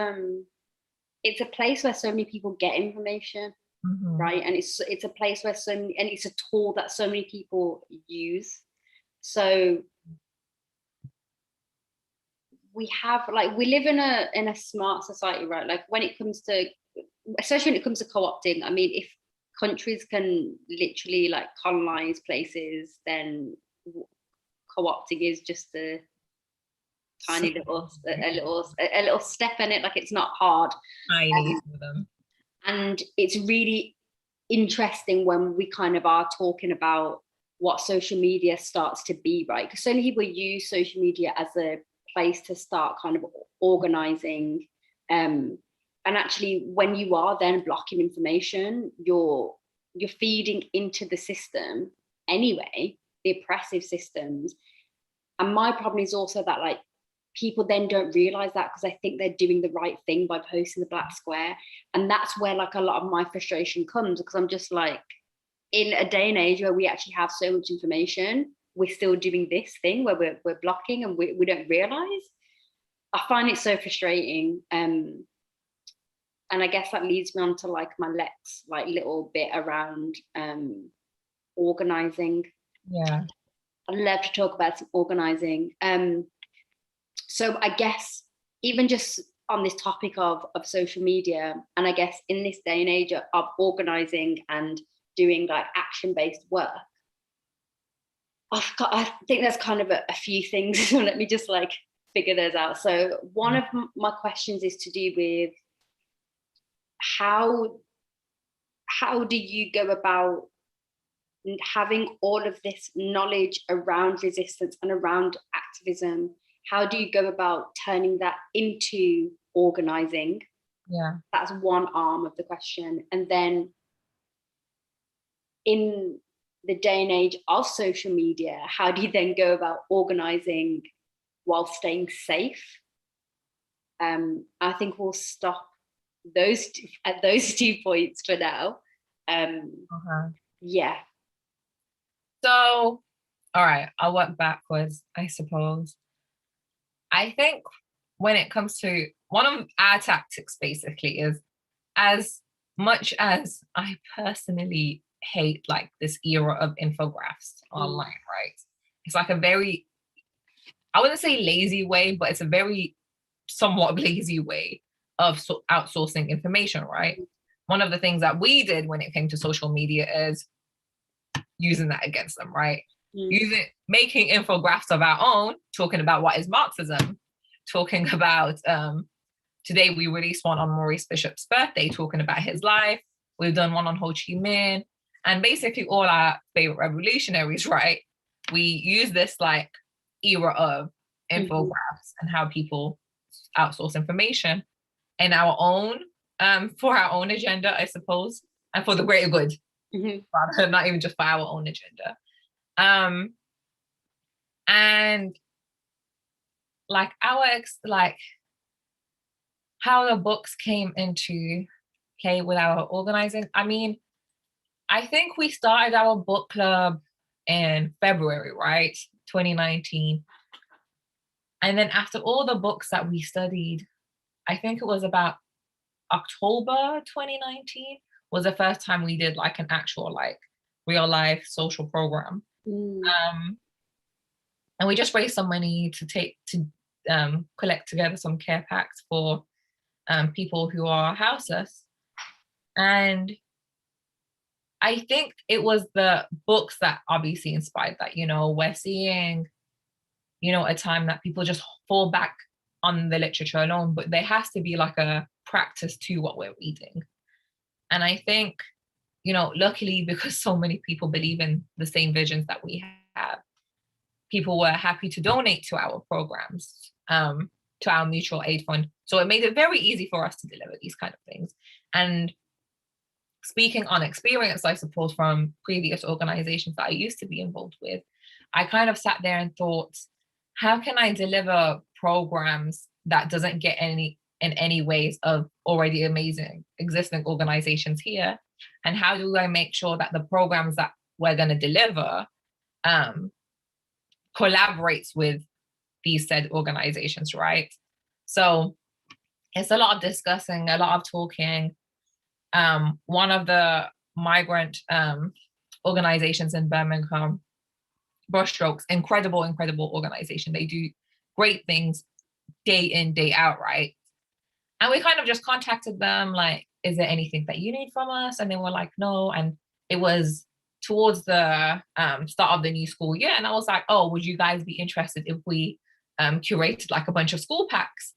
it's a place where so many people get information, right? And it's a place where and it's a tool that so many people use. So we live in a smart society, right? Like, when it comes to, especially when it comes to co-opting, I mean, if countries can literally like colonize places, then co-opting is just a tiny little step in it. Like, it's not hard. Tiny for them. And it's really interesting when we kind of are talking about what social media starts to be, right? Because so many people use social media as a place to start kind of organizing, and actually when you are then blocking information, you're feeding into the system anyway, the oppressive systems. And my problem is also that like people then don't realize that, because I think they're doing the right thing by posting the black square. And that's where like a lot of my frustration comes, because I'm just like, in a day and age where we actually have so much information, we're still doing this thing where we're blocking and we don't realize. I find it so frustrating. And I guess that leads me on to like my next like little bit around organizing. Yeah. I'd love to talk about some organizing. So I guess even just on this topic of social media, and I guess in this day and age of organizing and doing like action-based work, I think there's kind of a few things. So let me just like figure those out. So one of my questions is to do with how do you go about having all of this knowledge around resistance and around activism? How do you go about turning that into organizing? Yeah, that's one arm of the question. And then in the day and age of social media, how do you then go about organizing while staying safe? I think we'll stop at those 2 points for now. Yeah. So, all right, I'll work backwards, I suppose. I think when it comes to one of our tactics, basically, is as much as I personally hate like this era of infographics online, right? It's like a very, I wouldn't say lazy way, but it's a very somewhat lazy way of outsourcing information, right? One of the things that we did when it came to social media is using that against them, right? Making infographics of our own, talking about what is Marxism, talking about, today we released one on Maurice Bishop's birthday, talking about his life. We've done one on Ho Chi Minh, and basically all our favorite revolutionaries, right? We use this like era of infographics and how people outsource information in our own, for our own agenda, I suppose, and for the greater good, rather not even just for our own agenda. And like like how the books came into play with our organizing. I mean, I think we started our book club in February, right? 2019. And then after all the books that we studied, I think it was about October 2019 was the first time we did like an actual like real life social program. And we just raised some money to collect together some care packs for people who are houseless. And I think it was the books that obviously inspired that. We're seeing, a time that people just fall back on the literature alone, but there has to be like a practice to what we're reading. And I think, luckily, because so many people believe in the same visions that we have, people were happy to donate to our programs, to our mutual aid fund. So it made it very easy for us to deliver these kind of things. And speaking on experience, I suppose, from previous organizations that I used to be involved with, I kind of sat there and thought, how can I deliver programs that doesn't get in any ways of already amazing existing organizations here? And how do I make sure that the programs that we're going to deliver collaborates with these said organizations, right? So it's a lot of discussing, a lot of talking. One of the migrant organizations in Birmingham, Brushstrokes, incredible organization. They do great things day in, day out, right? And we kind of just contacted them like, is there anything that you need from us? And they were like, no. And it was towards the start of the new school year. And I was like, oh, would you guys be interested if we curated like a bunch of school packs?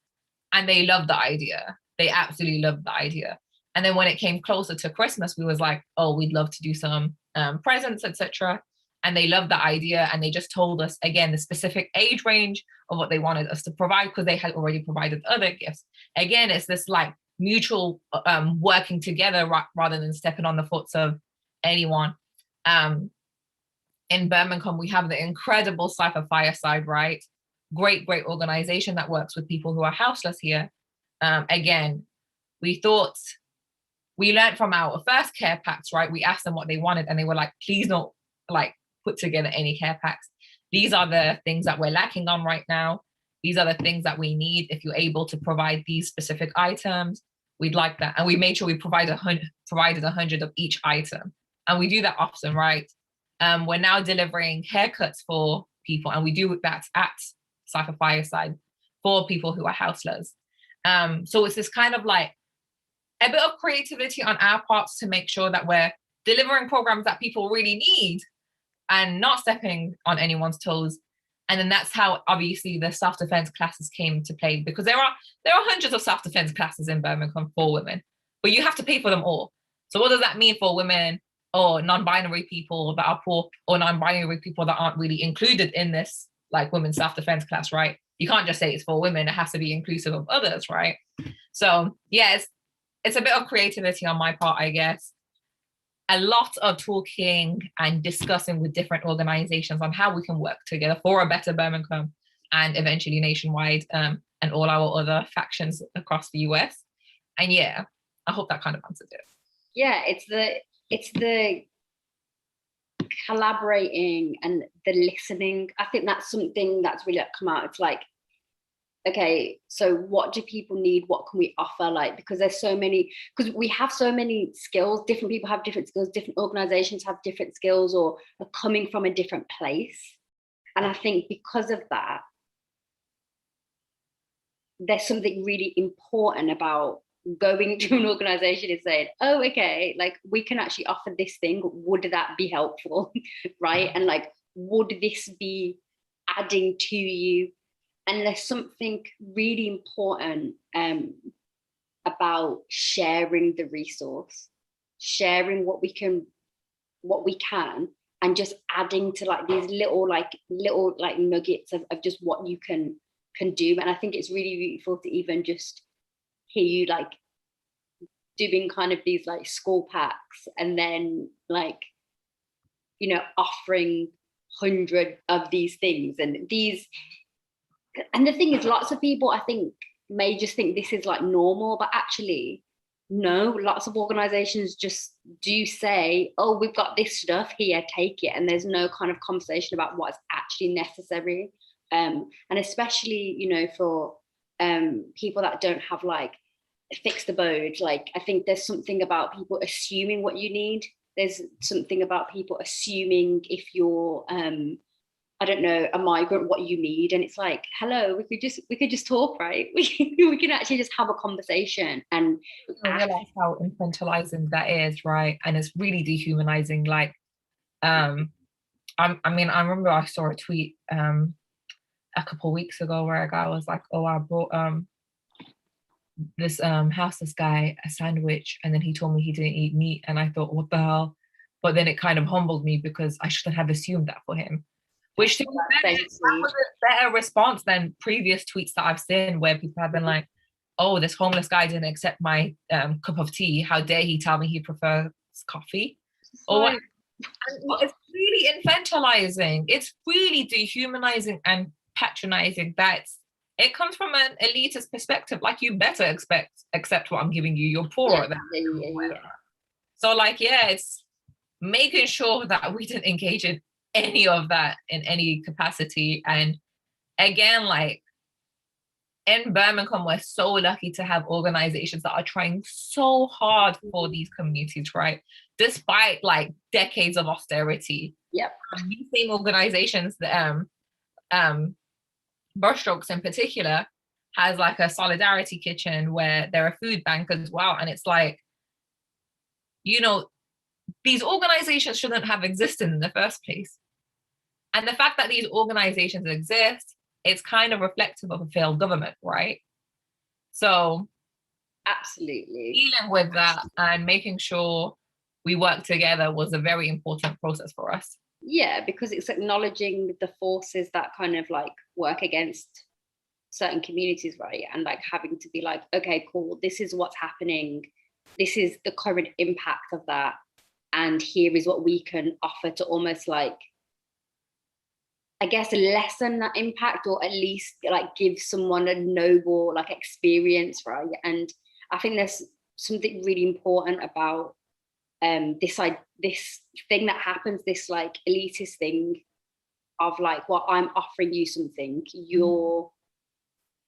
And they loved the idea. They absolutely loved the idea. And then when it came closer to Christmas, we was like, oh, we'd love to do some presents, etc. And they loved the idea. And they just told us, again, the specific age range of what they wanted us to provide, because they had already provided other gifts. Again, it's this like mutual working together rather than stepping on the foot of anyone. In Birmingham, we have the incredible Cypher Fireside, right? Great organization that works with people who are houseless here. Again, we thought we learned from our first care packs, right? We asked them what they wanted and they were like, please don't like put together any care packs. These are the things that we're lacking on right now. These are the things that we need. If you're able to provide these specific items, we'd like that. And we made sure we provided 100 of each item. And we do that often, right? We're now delivering haircuts for people, and we do that at Cypher Fireside for people who are houseless. So it's this kind of like a bit of creativity on our parts to make sure that we're delivering programs that people really need and not stepping on anyone's toes. And then that's how obviously the self-defense classes came to play, because there are hundreds of self-defense classes in Birmingham for women, but you have to pay for them all. So what does that mean for women or non-binary people that are poor, or non-binary people that aren't really included in this like women's self-defense class, right? You can't just say it's for women, it has to be inclusive of others, right? So yeah, it's a bit of creativity on my part, I guess. A lot of talking and discussing with different organizations on how we can work together for a better Birmingham and eventually nationwide, and all our other factions across the US. And yeah, I hope that kind of answers it. Yeah, it's the collaborating and the listening. I think that's something that's really come out. It's like, okay, so what do people need? What can we offer? Like, because there's so many, because we have so many skills, different people have different skills, different organizations have different skills, or are coming from a different place. And I think because of that, there's something really important about going to an organization and saying, oh, okay, like we can actually offer this thing. Would that be helpful? Right? And like, would this be adding to you? And there's something really important about sharing the resource, sharing what we can, and just adding to like these little nuggets of just what you can do. And I think it's really beautiful to even just hear you like doing kind of these like school packs, and then like, you know, offering 100 of these things. And the thing is, lots of people I think may just think this is like normal, but actually no, lots of organizations just do say, oh, we've got this stuff here, take it. And there's no kind of conversation about what's actually necessary. And especially, you know, for people that don't have like a fixed abode, like I think there's something about people assuming what you need. There's something about people assuming if you're I don't know, a migrant, what you need. And it's like, hello, we could just talk, right? We can actually just have a conversation. And I realize how infantilizing that is, right? And it's really dehumanizing. Like, I mean, I remember I saw a tweet a couple of weeks ago where a guy was like, oh, I brought this houseless guy a sandwich, and then he told me he didn't eat meat, and I thought, what the hell? But then it kind of humbled me because I shouldn't have assumed that for him. Which to be fair, that was a better response than previous tweets that I've seen where people have been like, oh, this homeless guy didn't accept my cup of tea. How dare he tell me he prefers coffee? Or it's really infantilizing. It's really dehumanizing and patronizing. It comes from an elitist perspective. Like, you better accept what I'm giving you. You're poor. Yeah. So like, yeah, it's making sure that we didn't engage in any of that in any capacity. And again, like in Birmingham, we're so lucky to have organizations that are trying so hard for these communities, right? Despite like decades of austerity. Yep. These same organizations, the Brushstrokes in particular, has like a solidarity kitchen where they're a food bank as well. And it's like, you know, these organizations shouldn't have existed in the first place. And the fact that these organizations exist, it's kind of reflective of a failed government, right? So absolutely dealing with that and making sure we work together was a very important process for us. Yeah, because it's acknowledging the forces that kind of like work against certain communities, right? And like having to be like, okay, cool, this is what's happening. This is the current impact of that. And here is what we can offer to almost like, I guess, lessen that impact, or at least like give someone a noble like experience, right? And I think there's something really important about this thing that happens, this like elitist thing of like, well, I'm offering you something, you're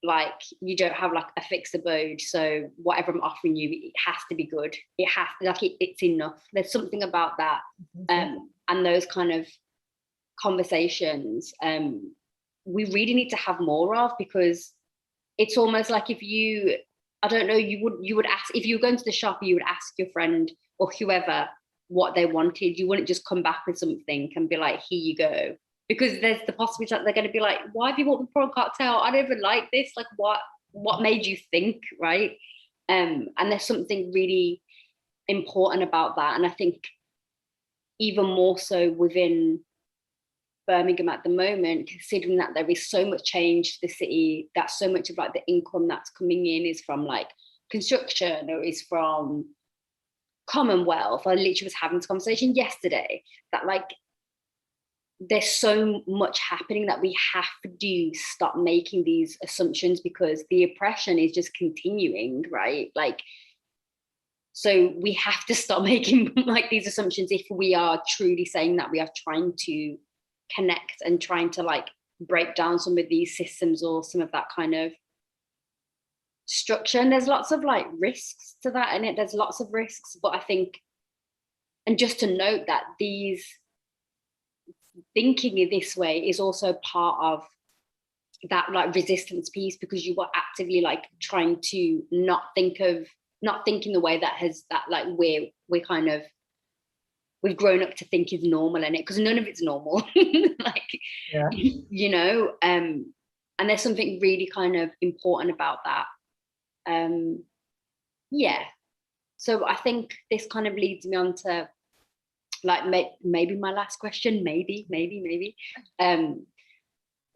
like, you don't have like a fixed abode, so whatever I'm offering you, it has to be good, it has to, like, it's enough. There's something about that, and those kind of conversations we really need to have more of, because it's almost like, if you, I don't know, you would ask, if you were going to the shop, you would ask your friend or whoever what they wanted. You wouldn't just come back with something and be like, here you go, because there's the possibility that they're going to be like, why have you bought the prawn cocktail? I don't even like this. Like, what made you think, right? And there's something really important about that. And I think even more so within Birmingham at the moment, considering that there is so much change to the city, that so much of like the income that's coming in is from like construction or is from Commonwealth. I literally was having this conversation yesterday that like, there's so much happening that we have to stop making these assumptions, because the oppression is just continuing, right? Like, so we have to stop making like these assumptions if we are truly saying that we are trying to connect and trying to like break down some of these systems or some of that kind of structure. And there's lots of like risks to that in it. There's lots of risks, but I think, and just to note that these thinking in this way is also part of that like resistance piece, because you are actively like trying to not think in the way that has that like we're kind of, we've grown up to think is normal in it, because none of it's normal. Like, yeah. You know, and there's something really kind of important about that. Yeah. So I think this kind of leads me on to like maybe my last question, maybe.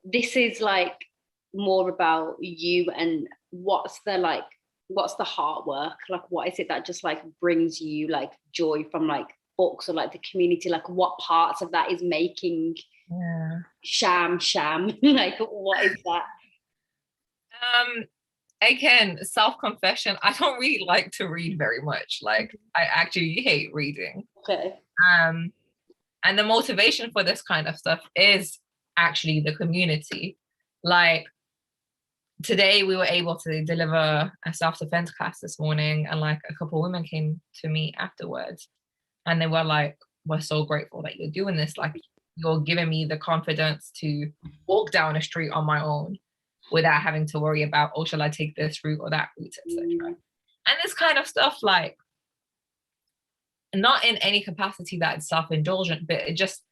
This is like more about you, and what's the hard work, like what is it that just like brings you like joy from like books or like the community, like what parts of that is making Sham like what is that? Again, self-confession, I don't really like to read very much. Like, I actually hate reading. Okay. And the motivation for this kind of stuff is actually the community. Like, today we were able to deliver a self-defense class this morning, and like a couple of women came to me afterwards, and they were like, we're so grateful that you're doing this. Like, you're giving me the confidence to walk down a street on my own without having to worry about, oh, shall I take this route or that route, etc. And this kind of stuff, like, not in any capacity that it's self-indulgent, but it just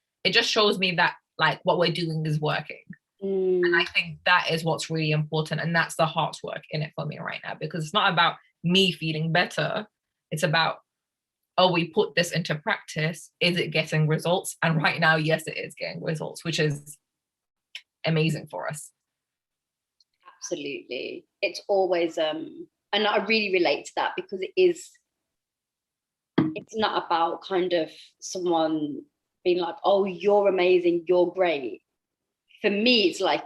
shows me that like what we're doing is working. And I think that is what's really important, and that's the heart's work in it for me right now, because it's not about me feeling better, it's about, oh, we put this into practice, is it getting results? And right now, yes, it is getting results, which is amazing for us. Absolutely. It's always and I really relate to that, because it's not about kind of someone being like, oh, you're amazing, you're great. For me, it's like,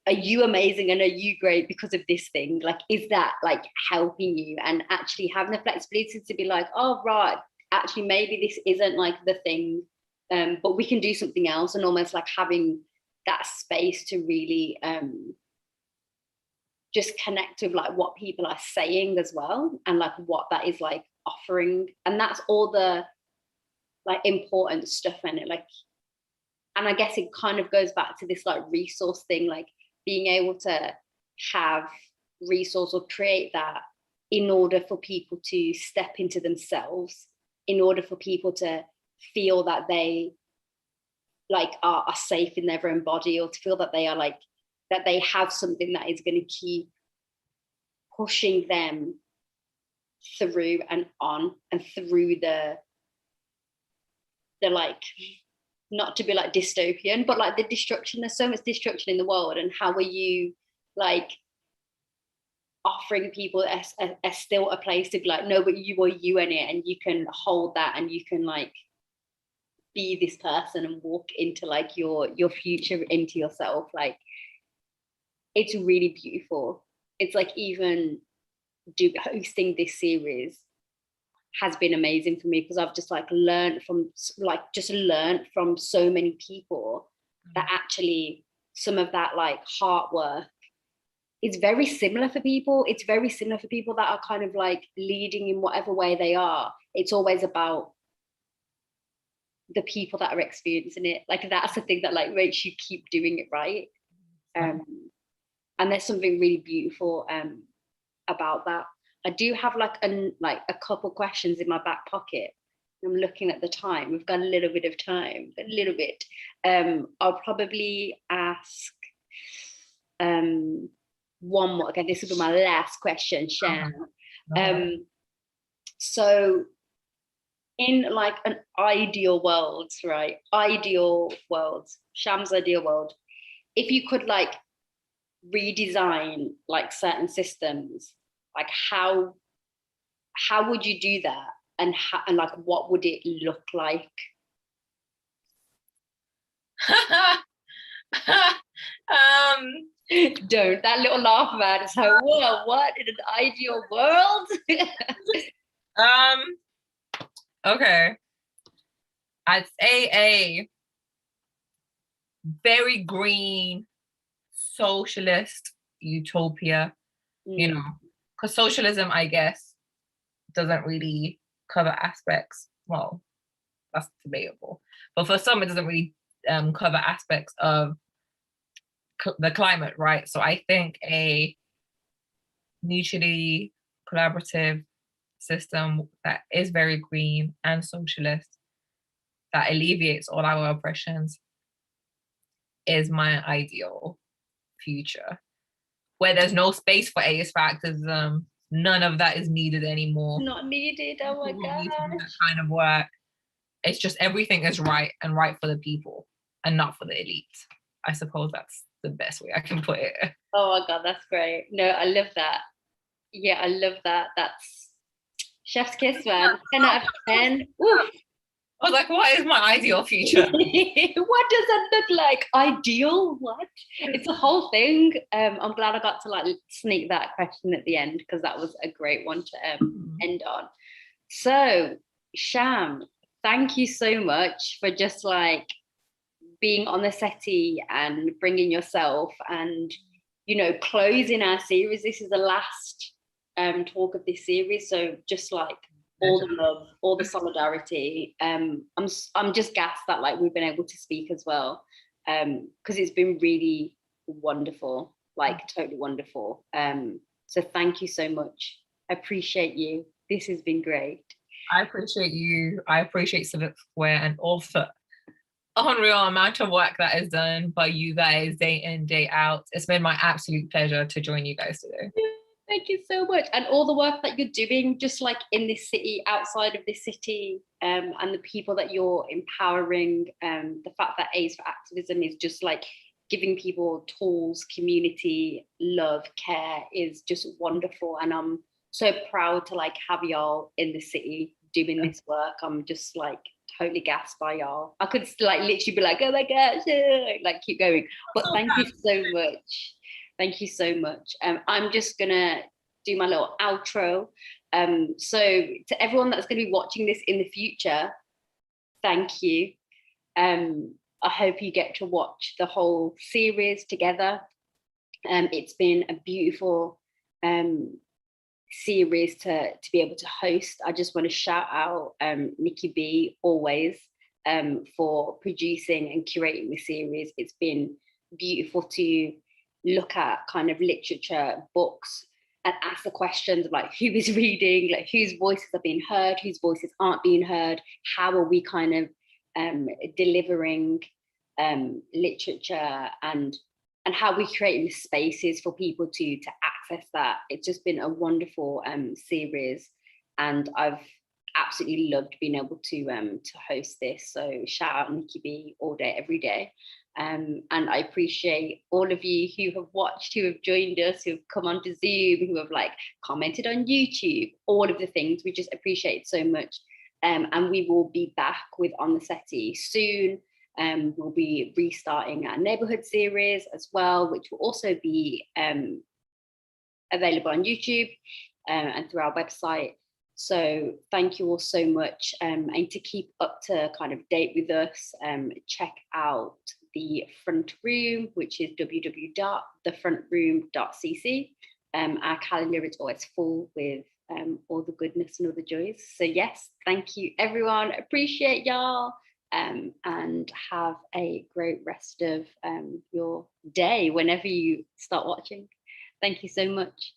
are you amazing and are you great because of this thing? Like, is that like helping you? And actually having the flexibility to be like, oh, right, actually maybe this isn't like the thing, but we can do something else, and almost like having that space to really just connect with like what people are saying as well, and like what that is like offering. And that's all the like important stuff in it. Like, and I guess it kind of goes back to this like resource thing, like being able to have resource or create that in order for people to step into themselves, in order for people to feel that they like are safe in their own body, or to feel that they are like, that they have something that is going to keep pushing them through and on and through the like, not to be like dystopian, but like the destruction. There's so much destruction in the world, and how are you like offering people a still a place to be like, no, but you are you in it, and you can hold that, and you can like be this person and walk into like your future, into yourself. Like, it's really beautiful. It's like, even hosting this series has been amazing for me, because I've just like learned from so many people that actually some of that like heart work is very similar for people. It's very similar for people that are kind of like leading in whatever way they are. It's always about the people that are experiencing it. Like that's the thing that like makes you keep doing it, right? And there's something really beautiful about that. I do have like a couple questions in my back pocket. I'm looking at the time. We've got a little bit of time, a little bit. I'll probably ask one more. Okay, this will be my last question, Sham. So in like an ideal world, right? Ideal world, Sham's ideal world. If you could like redesign like certain systems, like how would you do that? And like what would it look like? Don't, that little laugh about it. So what in an ideal world? Okay, I'd say a very green socialist utopia, you know, because socialism, I guess, doesn't really cover aspects, well, that's debatable, but for some it doesn't really cover aspects of the climate, right? So I think a mutually collaborative system that is very green and socialist, that alleviates all our oppressions, is my ideal future, where there's no space for ace factism. None of that is needed anymore. Not needed. Oh my god. That kind of work. It's just everything is right, and right for the people and not for the elite. I suppose that's the best way I can put it. Oh my god, that's great. No, I love that. Yeah, I love that. That's chef's kiss, man. 10 out of 10. Oof. I was like, what is my ideal future? What does that look like? Ideal? What? It's a whole thing. I'm glad I got to like sneak that question at the end, because that was a great one to end on. So, Sham, thank you so much for just like being on the Settee and bringing yourself and, you know, closing our series. This is the last talk of this series. So just like all the love, all the solidarity. I'm just gassed that like we've been able to speak as well, because it's been really wonderful, like totally wonderful. So thank you so much. I appreciate you. This has been great. I appreciate you. I appreciate Civic Square, and also unreal amount of work that is done by you guys day in, day out. It's been my absolute pleasure to join you guys today. Thank you so much. And all the work that you're doing, just like in this city, outside of this city, and the people that you're empowering, the fact that A's for Activism is just like giving people tools, community, love, care is just wonderful. And I'm so proud to like have y'all in the city doing this work. I'm just like totally gassed by y'all. I could like literally be like, oh my gosh, like keep going. But thank you so much. Thank you so much. I'm just gonna do my little outro. So to everyone that's gonna be watching this in the future, thank you. I hope you get to watch the whole series together. It's been a beautiful series to be able to host. I just want to shout out Nikki B always for producing and curating the series. It's been beautiful to look at kind of literature, books, and ask the questions of like who is reading, like whose voices are being heard, whose voices aren't being heard, how are we kind of delivering literature, and how we creating spaces for people to access that. It's just been a wonderful series, and I've absolutely loved being able to host this. So shout out Nikki B all day, every day. And I appreciate all of you who have watched, who have joined us, who have come onto Zoom, who have like commented on YouTube, all of the things. We just appreciate it so much. And we will be back with On the Settee soon. We'll be restarting our neighborhood series as well, which will also be available on YouTube. and through our website. So thank you all so much. And to keep up to kind of date with us, check out the Front Room, which is www.thefrontroom.cc. Our calendar is always full with all the goodness and all the joys. So yes, thank you everyone. Appreciate y'all. And have a great rest of your day whenever you start watching. Thank you so much.